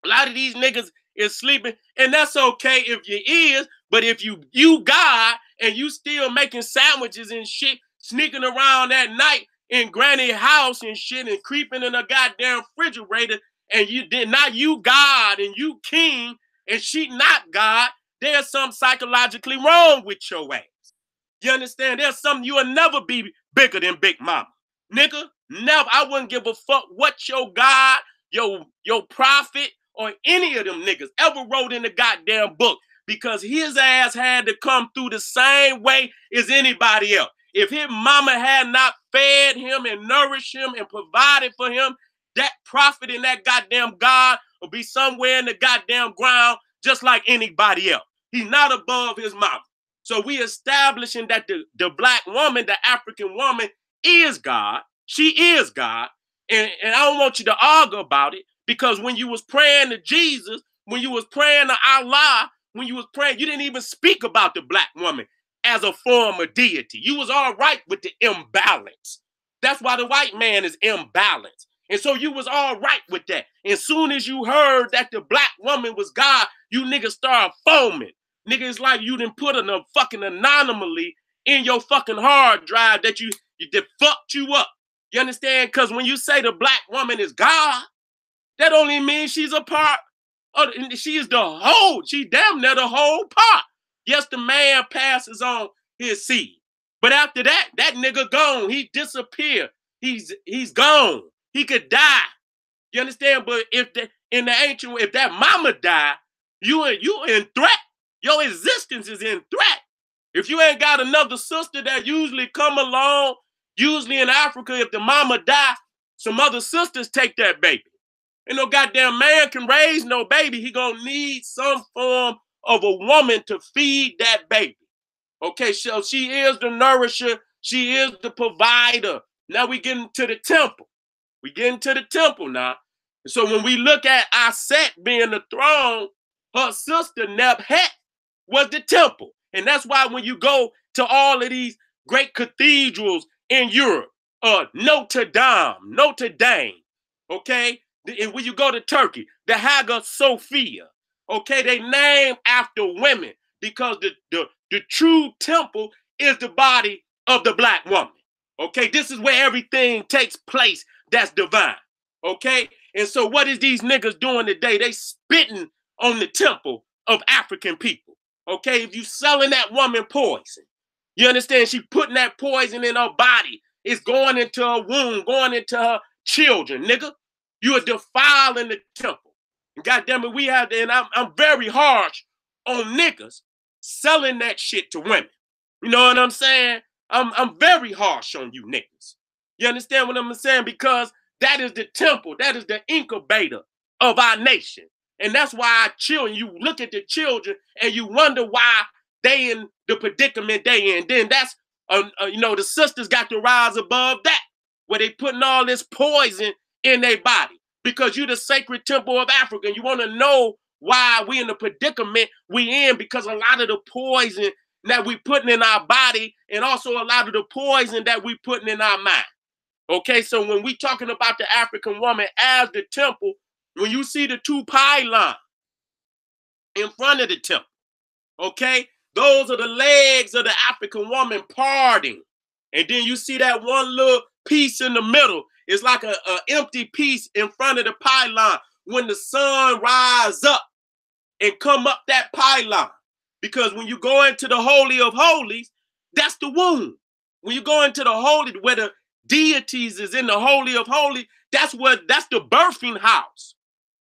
A: A lot of these niggas is sleeping, and that's okay if you is, but if you God and you still making sandwiches and shit, sneaking around at night in granny house and shit and creeping in a goddamn refrigerator, and not you God and you king, and she not God, there's something psychologically wrong with your ass. You understand? There's something you will never be bigger than Big Mama. Nigga, never. I wouldn't give a fuck what your God, your prophet, or any of them niggas ever wrote in the goddamn book, because his ass had to come through the same way as anybody else. If his mama had not fed him and nourished him and provided for him, that prophet and that goddamn God will be somewhere in the goddamn ground just like anybody else. He's not above his mama. So we establishing that the black woman, the African woman, is God. She is God. And I don't want you to argue about it, because when you was praying to Jesus, when you was praying to Allah, when you was praying, you didn't even speak about the black woman as a form of deity. You was all right with the imbalance. That's why the white man is imbalanced. And so you was all right with that. And soon as you heard that the black woman was God, you niggas started foaming. Nigga, it's like you done put a fucking anomaly in your fucking hard drive that fucked you up. You understand? Because when you say the black woman is God, that only means she's a part of, she is the whole, she damn near the whole part. Yes, the man passes on his seed. But after that, that nigga gone. He disappeared. He's gone. He could die. You understand? But if in the ancient, if that mama died, you in threat. Your existence is in threat. If you ain't got another sister that usually come along, usually in Africa, if the mama die, some other sisters take that baby. And no goddamn man can raise no baby. He gonna need some form of a woman to feed that baby. Okay, so she is the nourisher. She is the provider. Now we get into the temple. We get into the temple now. So when we look at Aset being the throne, her sister Nebhet was the temple. And that's why when you go to all of these great cathedrals in Europe, Notre Dame, okay? And when you go to Turkey, the Hagia Sophia, okay? They name after women, because the true temple is the body of the black woman, okay? This is where everything takes place that's divine, okay? And so what is these niggas doing today? They spitting on the temple of African people. Okay, if you selling that woman poison, you understand, she putting that poison in her body. It's going into her womb, going into her children, nigga. You are defiling the temple. And goddamn it, we have to, and I'm very harsh on niggas selling that shit to women. You know what I'm saying? I'm very harsh on you niggas. You understand what I'm saying? Because that is the temple, that is the incubator of our nation. And that's why our children, you look at the children and you wonder why they in the predicament they in. Then that's, the sisters got to rise above that, where they putting all this poison in their body. Because you're the sacred temple of Africa. And you want to know why we in the predicament we in, because a lot of the poison that we putting in our body, and also a lot of the poison that we putting in our mind. Okay, so when we talking about the African woman as the temple, when you see the two pylons in front of the temple, okay, those are the legs of the African woman parting. And then you see that one little piece in the middle. It's like an empty piece in front of the pylon. When the sun rise up and come up that pylon, because when you go into the Holy of Holies, that's the womb. When you go into the Holy, where the deities is in the Holy of Holies, that's the birthing house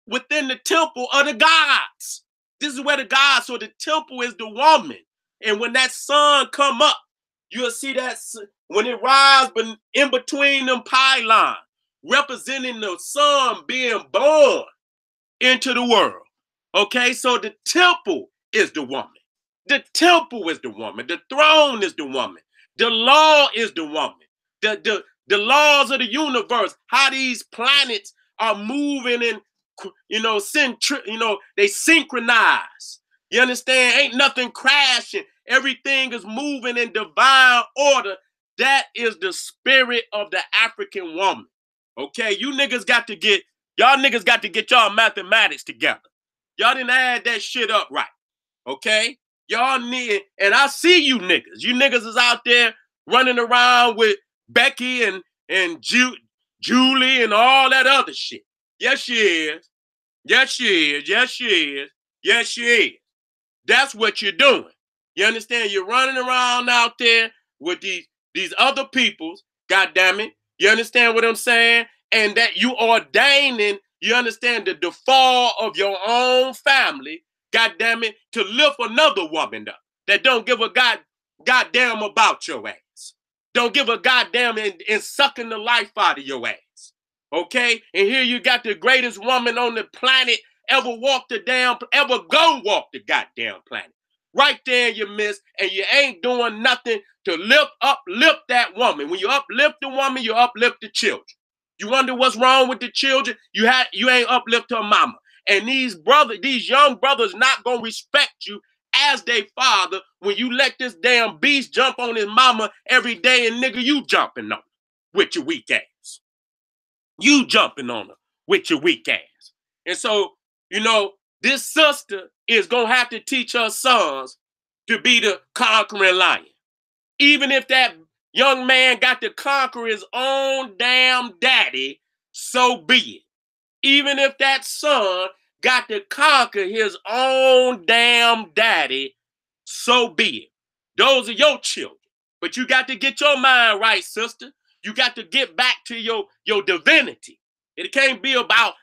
A: within the temple of the gods. This is where the gods, so the temple is the woman. And when that sun come up, you'll see that when it rises in between them pylons, representing the sun being born into the world. Okay, so the temple is the woman. The temple is the woman. The throne is the woman. The law is the woman. The laws of the universe, how these planets are moving and they synchronize. You understand? Ain't nothing crashing. Everything is moving in divine order. That is the spirit of the African woman. Okay, y'all niggas got to get y'all mathematics together. Y'all didn't add that shit up right. Okay? Y'all need, and I see you niggas. You niggas is out there running around with Becky and Julie and all that other shit. Yes, she is. Yes, she is. Yes, she is. Yes, she is. That's what you're doing. You understand? You're running around out there with these other peoples, God damn it. You understand what I'm saying? And that you ordaining, you understand the fall of your own family, God damn it, to lift another woman up that don't give a goddamn about your ass. Don't give a goddamn in sucking the life out of your ass. Okay? And here you got the greatest woman on the planet ever go walk the goddamn planet. Right there you miss, and you ain't doing nothing to uplift that woman. When you uplift the woman, you uplift the children. You wonder what's wrong with the children? You ain't uplift her mama. And these young brothers not gonna respect you as they father when you let this damn beast jump on his mama every day, and nigga, you jumping on her with your weak ass. You jumping on her with your weak ass. And so, this sister is going to have to teach her sons to be the conquering lion. Even if that young man got to conquer his own damn daddy, so be it. Even if that son got to conquer his own damn daddy, so be it. Those are your children. But you got to get your mind right, sister. You got to get back to your divinity. It can't be about,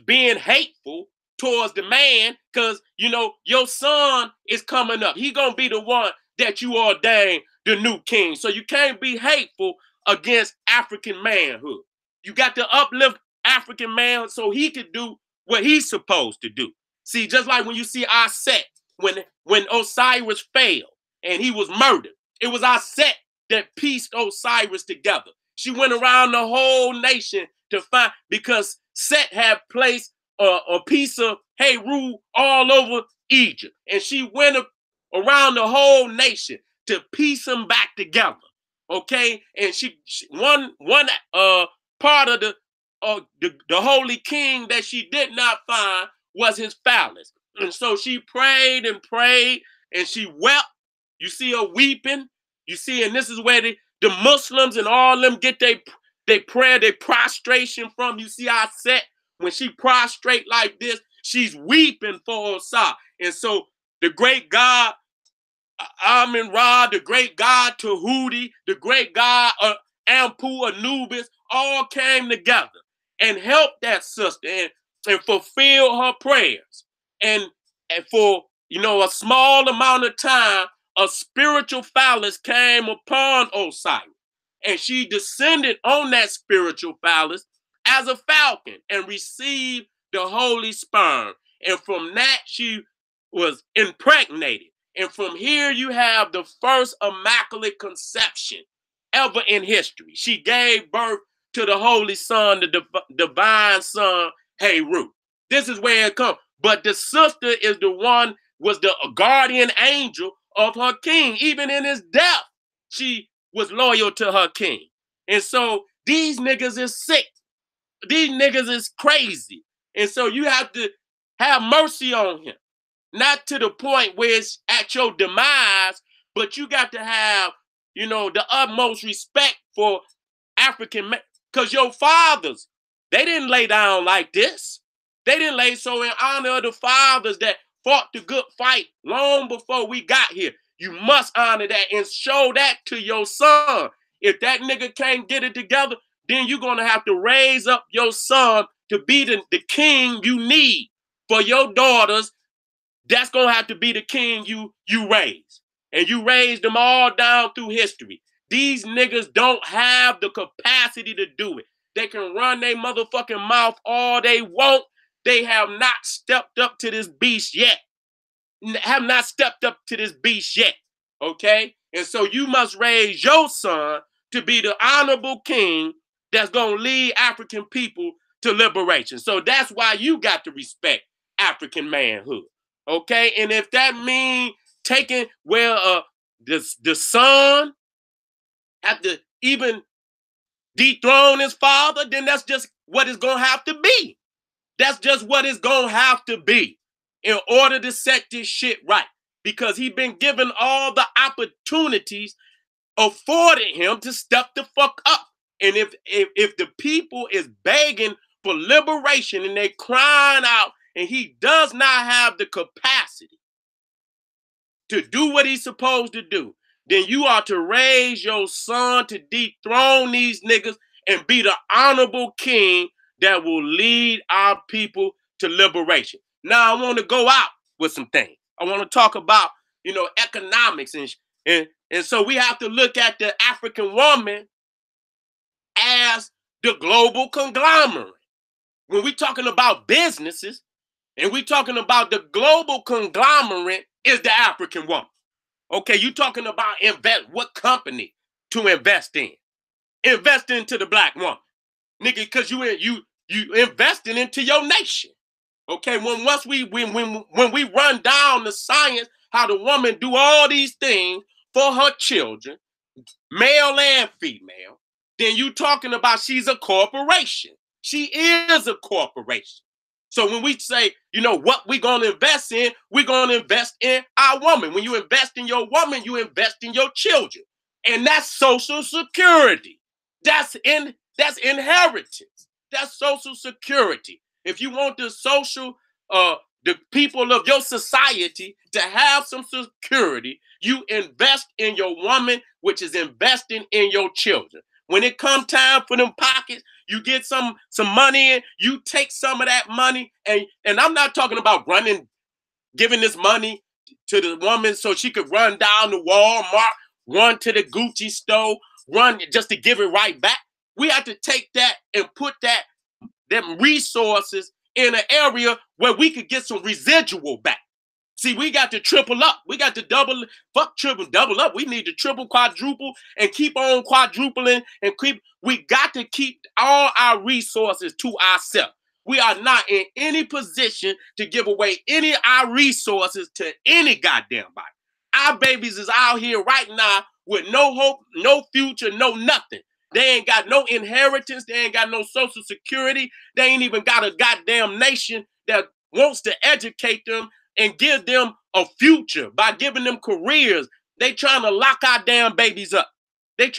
A: being hateful towards the man, because, your son is coming up. He going to be the one that you ordain the new king. So you can't be hateful against African manhood. You got to uplift African man so he could do what he's supposed to do. See, just like when you see our Set, when Osiris failed and he was murdered, it was our Set that pieced Osiris together. She went around the whole nation to find, because Set had placed a piece of Heru all over Egypt, and she went around the whole nation to piece them back together. Okay, and she one part of the holy king that she did not find was his phallus, and so she prayed and prayed, and she wept. You see her weeping. You see, and this is where the Muslims and all them get their prayer, their prostration from. You see how Set, when she prostrate like this, she's weeping for Osar. And so the great God Amin Ra, the great god Tahuti, the great god Ampu, Anubis, all came together and helped that sister and fulfill her prayers. And for, a small amount of time, a spiritual phallus came upon Osiris. And she descended on that spiritual phallus as a falcon and received the holy sperm. And from that, she was impregnated. And from here, you have the first immaculate conception ever in history. She gave birth to the holy son, the divine son, Heru. This is where it comes. But the sister is the one, was the guardian angel of her king. Even in his death, she was loyal to her king. And so these niggas is sick. These niggas is crazy. And so you have to have mercy on him. Not to the point where it's at your demise, but you got to have, the utmost respect for African men. Because your fathers, they didn't lay down like this. They didn't lay so in honor of the fathers that fought the good fight long before we got here. You must honor that and show that to your son. If that nigga can't get it together, then you're going to have to raise up your son to be the king you need for your daughters. That's going to have to be the king you raise. And you raise them all down through history. These niggas don't have the capacity to do it. They can run their motherfucking mouth all they want. They have not stepped up to this beast yet. Okay? And so you must raise your son to be the honorable king that's going to lead African people to liberation. So that's why you got to respect African manhood. Okay, and if that means taking the son have to even dethrone his father, then that's just what it's gonna have to be. That's just what it's gonna have to be in order to set this shit right. Because he's been given all the opportunities afforded him to step the fuck up. And if the people is begging for liberation and they crying out and he does not have the capacity to do what he's supposed to do, then you are to raise your son to dethrone these niggas and be the honorable king that will lead our people to liberation. Now I want to go out with some things. I want to talk about, economics and so we have to look at the African woman as the global conglomerate. When we're talking about businesses and we're talking about the global conglomerate is the African woman. Okay, you talking about what company to invest in? Invest into the black woman, nigga, because you investing into your nation. Okay, when we run down the science, how the woman do all these things for her children, male and female, then you talking about she's a corporation. She is a corporation. So when we say, what we're going to invest in, we're going to invest in our woman. When you invest in your woman, you invest in your children. And that's Social Security. That's inheritance. That's Social Security. If you want the people of your society to have some security, you invest in your woman, which is investing in your children. When it comes time for them pockets, you get some money in, you take some of that money, and I'm not talking about giving this money to the woman so she could run down to Walmart, run to the Gucci store, run just to give it right back. We have to take that and put them resources in an area where we could get some residual back. See, we got to triple up. We got to double up. We need to triple, quadruple, and keep on quadrupling we got to keep all our resources to ourselves. We are not in any position to give away any of our resources to any goddamn body. Our babies is out here right now with no hope, no future, no nothing. They ain't got no inheritance. They ain't got no Social Security. They ain't even got a goddamn nation that wants to educate them and give them a future by giving them careers. They trying to lock our damn babies up. They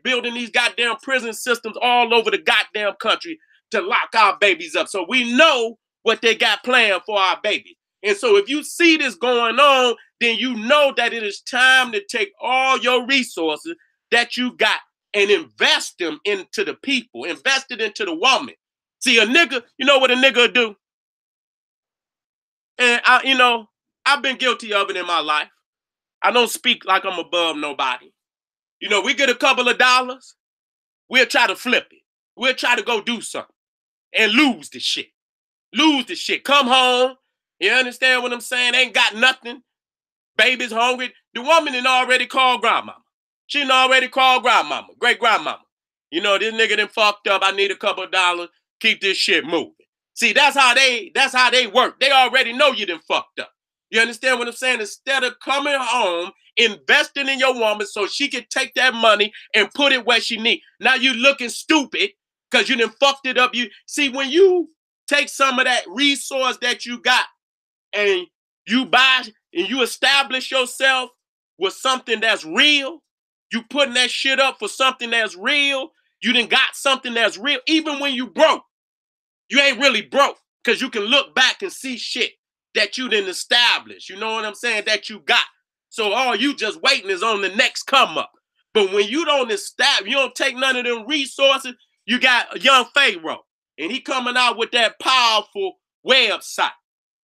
A: building these goddamn prison systems all over the goddamn country to lock our babies up. So we know what they got planned for our babies. And so if you see this going on, then you know that it is time to take all your resources that you got and invest them into the people, invest it into the woman. See, a nigga, you know what a nigga will do? And I've been guilty of it in my life. I don't speak like I'm above nobody. We get a couple of dollars, we'll try to flip it. We'll try to go do something and lose the shit. Lose the shit. Come home. You understand what I'm saying? Ain't got nothing. Baby's hungry. The woman done already called grandmama. She done already called grandmama, great grandmama. This nigga done fucked up. I need a couple of dollars. Keep this shit moving. See, that's how they work. They already know you done fucked up. You understand what I'm saying? Instead of coming home, investing in your woman so she can take that money and put it where she needs. Now you looking stupid because you done fucked it up. You see, when you take some of that resource that you got and you buy and you establish yourself with something that's real, you putting that shit up for something that's real, you done got something that's real. Even when you broke, you ain't really broke because you can look back and see shit that you didn't establish. You know what I'm saying? That you got. So all you just waiting is on the next come up. But when you don't establish, you don't take none of them resources, you got a young Pharaoh. And he coming out with that powerful website.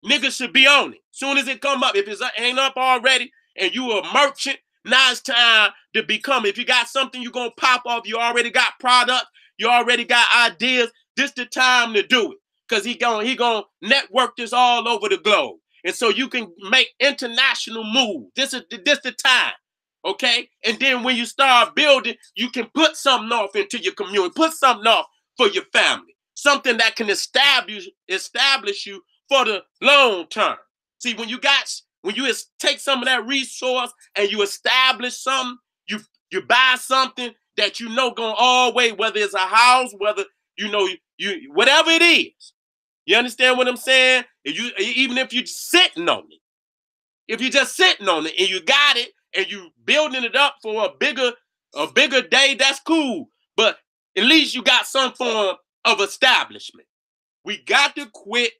A: Niggas should be on it. Soon as it come up, if it ain't up already and you a merchant, now it's time to become. If you got something you gonna pop off, you already got product, you already got ideas, this the time to do it. Because he gonna network this all over the globe. And so you can make international moves. This the time. Okay? And then when you start building, you can put something off into your community, put something off for your family. Something that can establish you for the long term. See, when you take some of that resource and you establish something, you buy something that gonna always, whether it's a house, whether you whatever it is. You understand what I'm saying? Even if you're sitting on it, if you're just sitting on it and you got it and you building it up for a bigger day, that's cool. But at least you got some form of establishment. We got to quit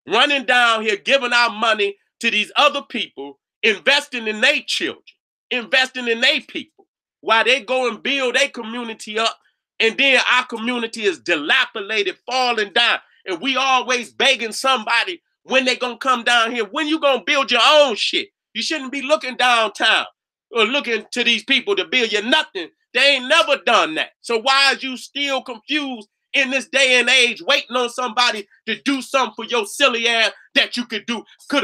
A: running down here, giving our money to these other people, investing in their children, investing in their people, while they go and build their community up, and then our community is dilapidated, falling down, and we always begging somebody when they gonna come down here. When you gonna build your own shit? You shouldn't be looking downtown or looking to these people to build you nothing. They ain't never done that. So why is you still confused in this day and age, waiting on somebody to do something for your silly ass that you could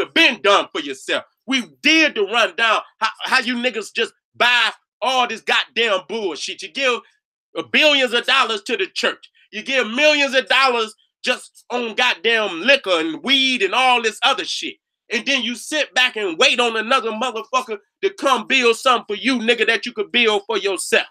A: have been done for yourself? We did the rundown. How you niggas just buy all this goddamn bullshit. You give billions of dollars to the church. You give millions of dollars just on goddamn liquor and weed and all this other shit. And then you sit back and wait on another motherfucker to come build something for you, nigga, that you could build for yourself.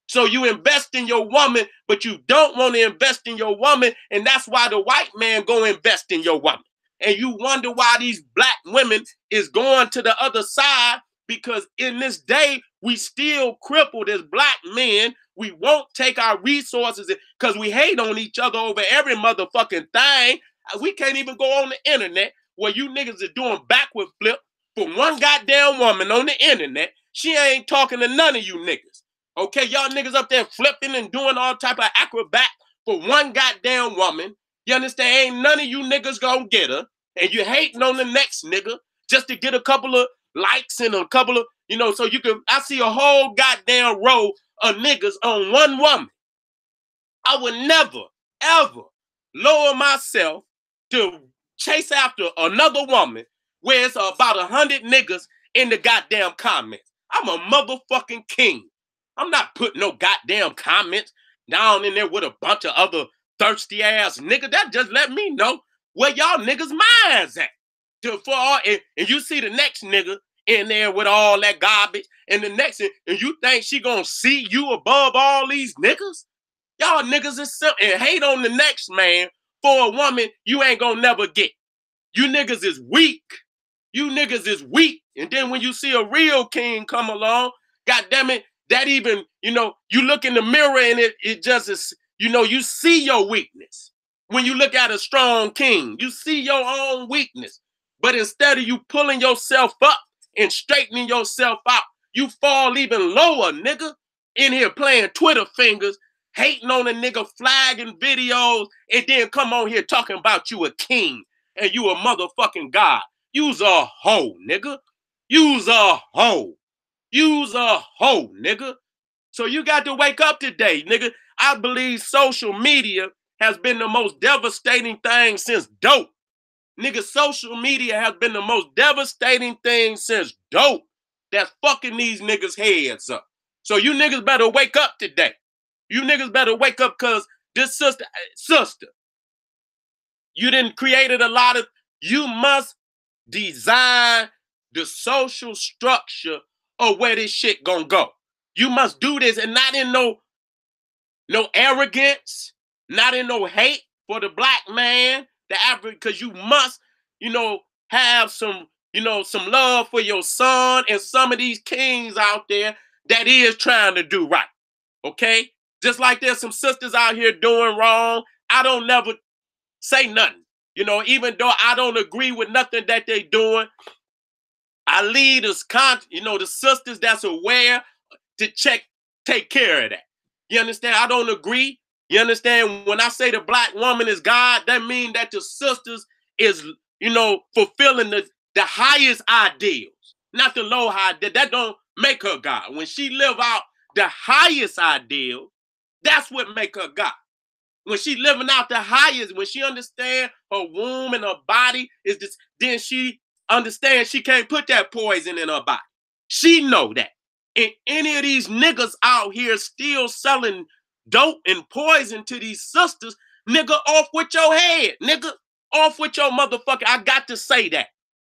A: So you invest in your woman, but you don't want to invest in your woman, and that's why the white man go invest in your woman. And you wonder why these black women is going to the other side, because in this day, we still crippled as black men. We won't take our resources because we hate on each other over every motherfucking thing. We can't even go on the internet where you niggas are doing backward flip for one goddamn woman on the internet. She ain't talking to none of you niggas. Okay, y'all niggas up there flipping and doing all type of acrobat for one goddamn woman. You understand? Ain't none of you niggas gonna get her. And you hating on the next nigga just to get a couple of likes and a couple of, so you can, I see a whole goddamn row of niggas on one woman. I would never, ever lower myself to chase after another woman where it's about 100 niggas in the goddamn comments. I'm a motherfucking king. I'm not putting no goddamn comments down in there with a bunch of other thirsty ass niggas. That just let me know where y'all niggas' minds at. And you see the next nigga in there with all that garbage, and the next, and you think she gonna see you above all these niggas? Y'all niggas is simple and hate on the next man for a woman you ain't gonna never get. You niggas is weak. You niggas is weak. And then when you see a real king come along, goddamn it, that even, you look in the mirror and it just is, you see your weakness. When you look at a strong king, you see your own weakness. But instead of you pulling yourself up and straightening yourself out, you fall even lower, nigga. In here playing Twitter fingers, hating on a nigga, flagging videos, and then come on here talking about you a king and you a motherfucking god. You's a hoe, nigga. You's a hoe. You's a hoe, nigga. So you got to wake up today, nigga. I believe social media has been the most devastating thing since dope. Nigga, social media has been the most devastating thing since dope that's fucking these niggas' heads up. So you niggas better wake up today. You niggas better wake up, because this sister, you done created a lot of, you must design the social structure of where this shit gonna go. You must do this, and not in no arrogance, not in no hate for the black man, the African, because you must, have some, some love for your son and some of these kings out there that is trying to do right. Okay? Just like there's some sisters out here doing wrong. I don't never say nothing. Even though I don't agree with nothing that they doing, I lead us, the sisters that's aware to take care of that. You understand? I don't agree. You understand? When I say the black woman is God, that means that the sisters is, fulfilling the highest ideals, not the low high. That don't make her God. When she live out the highest ideal, that's what make her God. When she living out the highest, when she understand her womb and her body is this, then she understands she can't put that poison in her body. She know that. And any of these niggas out here still selling dope and poison to these sisters, nigga, off with your head, nigga. Off with your motherfucker. I got to say that.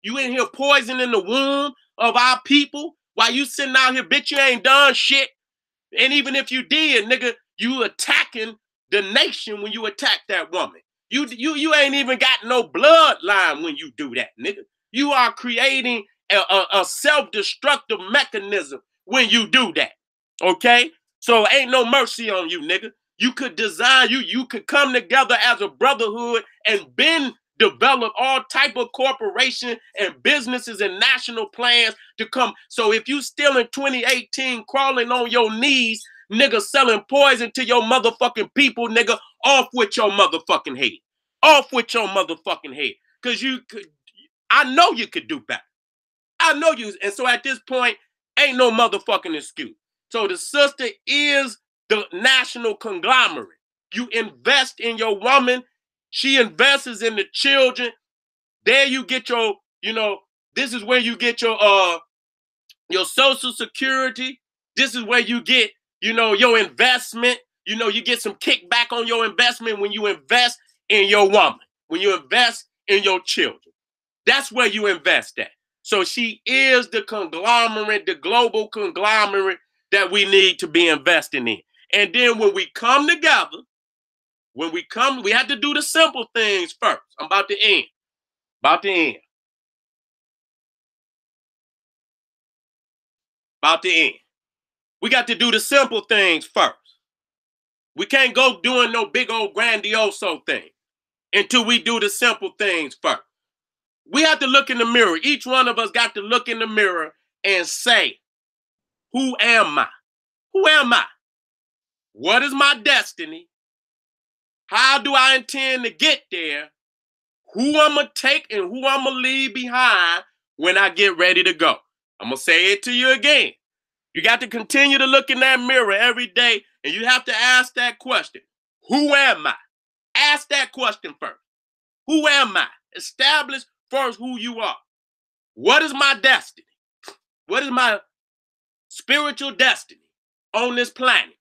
A: You in here poisoning the womb of our people while you sitting out here, bitch, you ain't done shit. And even if you did, nigga, you attacking the nation when you attack that woman. You ain't even got no bloodline when you do that, nigga. You are creating a self-destructive mechanism when you do that, okay? So ain't no mercy on you, nigga. You could design, you could come together as a brotherhood and been develop all type of corporation and businesses and national plans to come. So if you still in 2018 crawling on your knees, nigga, selling poison to your motherfucking people, nigga, off with your motherfucking head. Off with your motherfucking head. Because I know you could do better. I know you. And so at this point, ain't no motherfucking excuse. So the sister is the national conglomerate. You invest in your woman. She invests in the children. There you get your, this is where you get your Social Security. This is where you get, your investment. You get some kickback on your investment when you invest in your woman, when you invest in your children. That's where you invest at. So she is the conglomerate, the global conglomerate that we need to be investing in. And then when we come together, we have to do the simple things first. I'm about to end. About to end. About to end. We got to do the simple things first. We can't go doing no big old grandioso thing until we do the simple things first. We have to look in the mirror. Each one of us got to look in the mirror and say, who am I? Who am I? What is my destiny? How do I intend to get there? Who I'm going to take and who I'm going to leave behind when I get ready to go? I'm going to say it to you again. You got to continue to look in that mirror every day, and you have to ask that question. Who am I? Ask that question first. Who am I? Establish first who you are. What is my destiny? What is my spiritual destiny on this planet?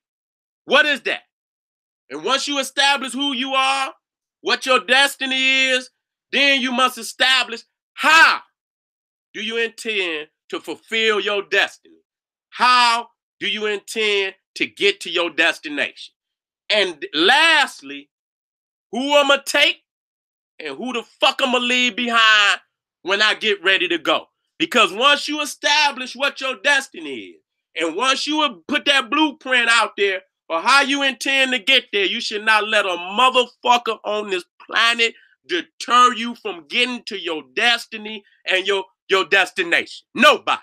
A: What is that? And once you establish who you are, what your destiny is, then you must establish how do you intend to fulfill your destiny? How do you intend to get to your destination? And lastly, who I'm going to take and who the fuck I'm going to leave behind when I get ready to go. Because once you establish what your destiny is, and once you put that blueprint out there for how you intend to get there, you should not let a motherfucker on this planet deter you from getting to your destiny and your destination. Nobody.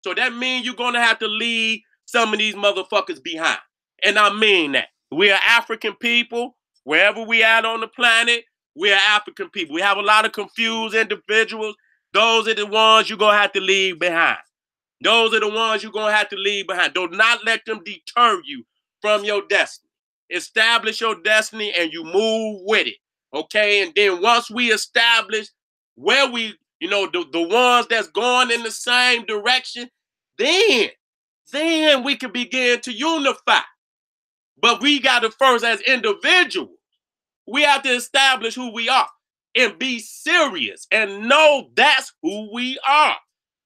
A: So that means you're going to have to leave some of these motherfuckers behind. And I mean that. We are African people. Wherever we at on the planet, we are African people. We have a lot of confused individuals. Those are the ones you're going to have to leave behind. Those are the ones you're going to have to leave behind. Do not let them deter you from your destiny. Establish your destiny and you move with it. Okay? And then once we establish where we, the ones that's going in the same direction, then we can begin to unify. But we got to first, as individuals, we have to establish who we are and be serious and know that's who we are.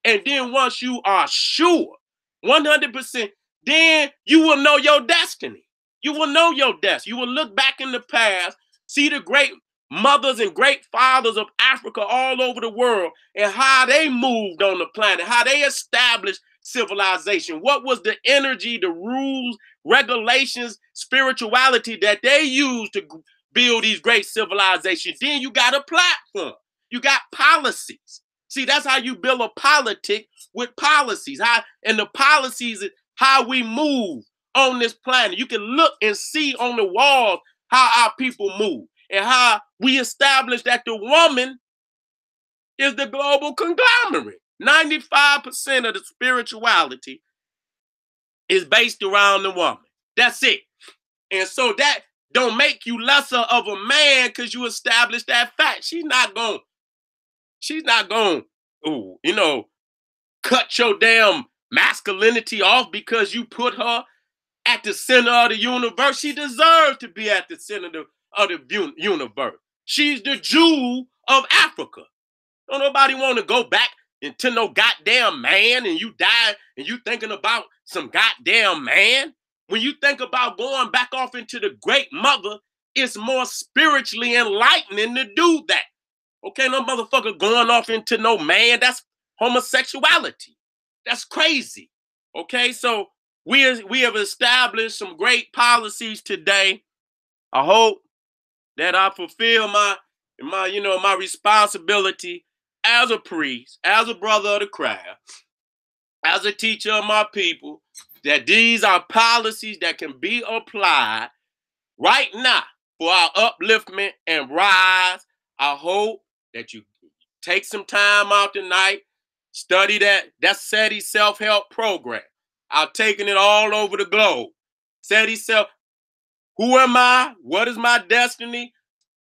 A: And then once you are sure, 100%, then you will know your destiny. You will know your destiny. You will look back in the past, see the great mothers and great fathers of Africa all over the world and how they moved on the planet, how they established civilization. What was the energy, the rules, regulations, spirituality that they used to build these great civilizations? Then you got a platform. You got policies. See, that's how you build a politic with policies. And the policies is how we move on this planet. You can look and see on the walls how our people move and how we establish that the woman is the global conglomerate. 95% of the spirituality is based around the woman. That's it. And so that don't make you lesser of a man because you establish that fact. She's not going, cut your damn masculinity off because you put her at the center of the universe. She deserves to be at the center of the universe. She's the jewel of Africa. Don't nobody want to go back into no goddamn man and you die and you thinking about some goddamn man. When you think about going back off into the great mother, it's more spiritually enlightening to do that. Okay, no motherfucker going off into no man. That's homosexuality. That's crazy. Okay, so we have established some great policies today. I hope that I fulfill My responsibility as a priest, as a brother of the craft, as a teacher of my people, that these are policies that can be applied right now for our upliftment and rise. I hope that you take some time out tonight, study that SETI self-help program. I've taken it all over the globe. SETI self, who am I? What is my destiny?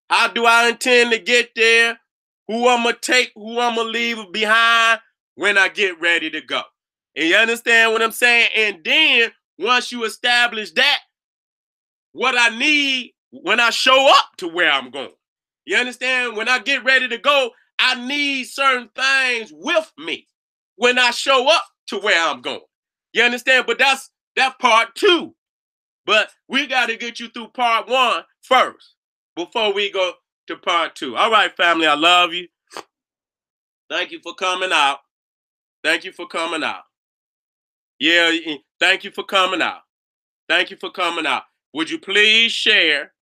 A: How do I intend to get there? Who I'm going to take, who I'm going to leave behind when I get ready to go. And you understand what I'm saying? And then once you establish that, what I need when I show up to where I'm going. You understand? When I get ready to go, I need certain things with me when I show up to where I'm going. You understand? But that's part two. But we got to get you through part one first before we go to part two. All right, family, I love you. Thank you for coming out. Thank you for coming out. Yeah, thank you for coming out. Thank you for coming out. Would you please share?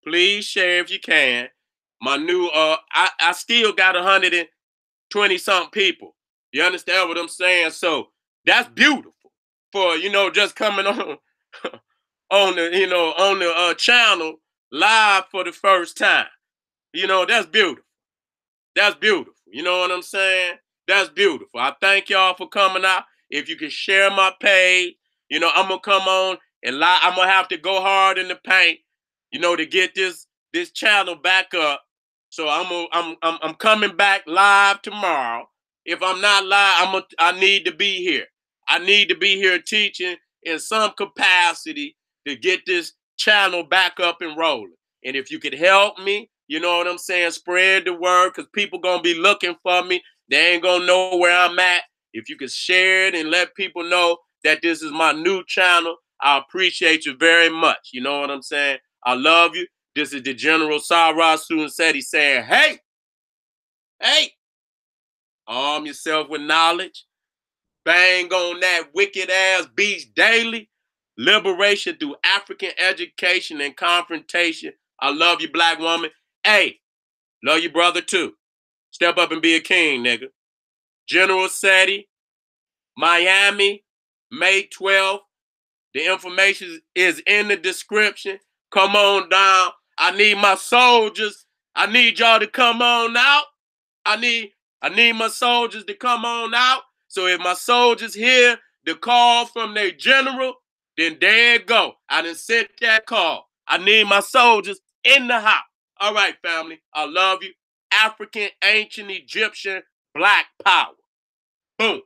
A: Please share if you can. My new I still got 120 something people. You understand what I'm saying? So that's beautiful for just coming on on the channel live for the first time. That's beautiful. That's beautiful. You know what I'm saying? That's beautiful. I thank y'all for coming out. If you can share my page, I'm gonna come on and I'm gonna have to go hard in the paint, to get this channel back up. So I'm coming back live tomorrow. If I'm not live, I need to be here. I need to be here teaching in some capacity to get this channel back up and rolling. And if you could help me, you know what I'm saying, spread the word, because people gonna be looking for me. They ain't gonna know where I'm at. If you could share it and let people know that this is my new channel, I appreciate you very much. You know what I'm saying? I love you. This is the General Sarah Student SETI saying, hey, hey, arm yourself with knowledge. Bang on that wicked ass beast daily. Liberation through African education and confrontation. I love you, black woman. Hey, love you, brother, too. Step up and be a king, nigga. General SETI, Miami, May 12th. The information is in the description. Come on down. I need my soldiers. I need y'all to come on out. I need my soldiers to come on out. So if my soldiers hear the call from their general, then there it go. I done sent that call. I need my soldiers in the house. All right, family. I love you. African, ancient Egyptian, black power. Boom.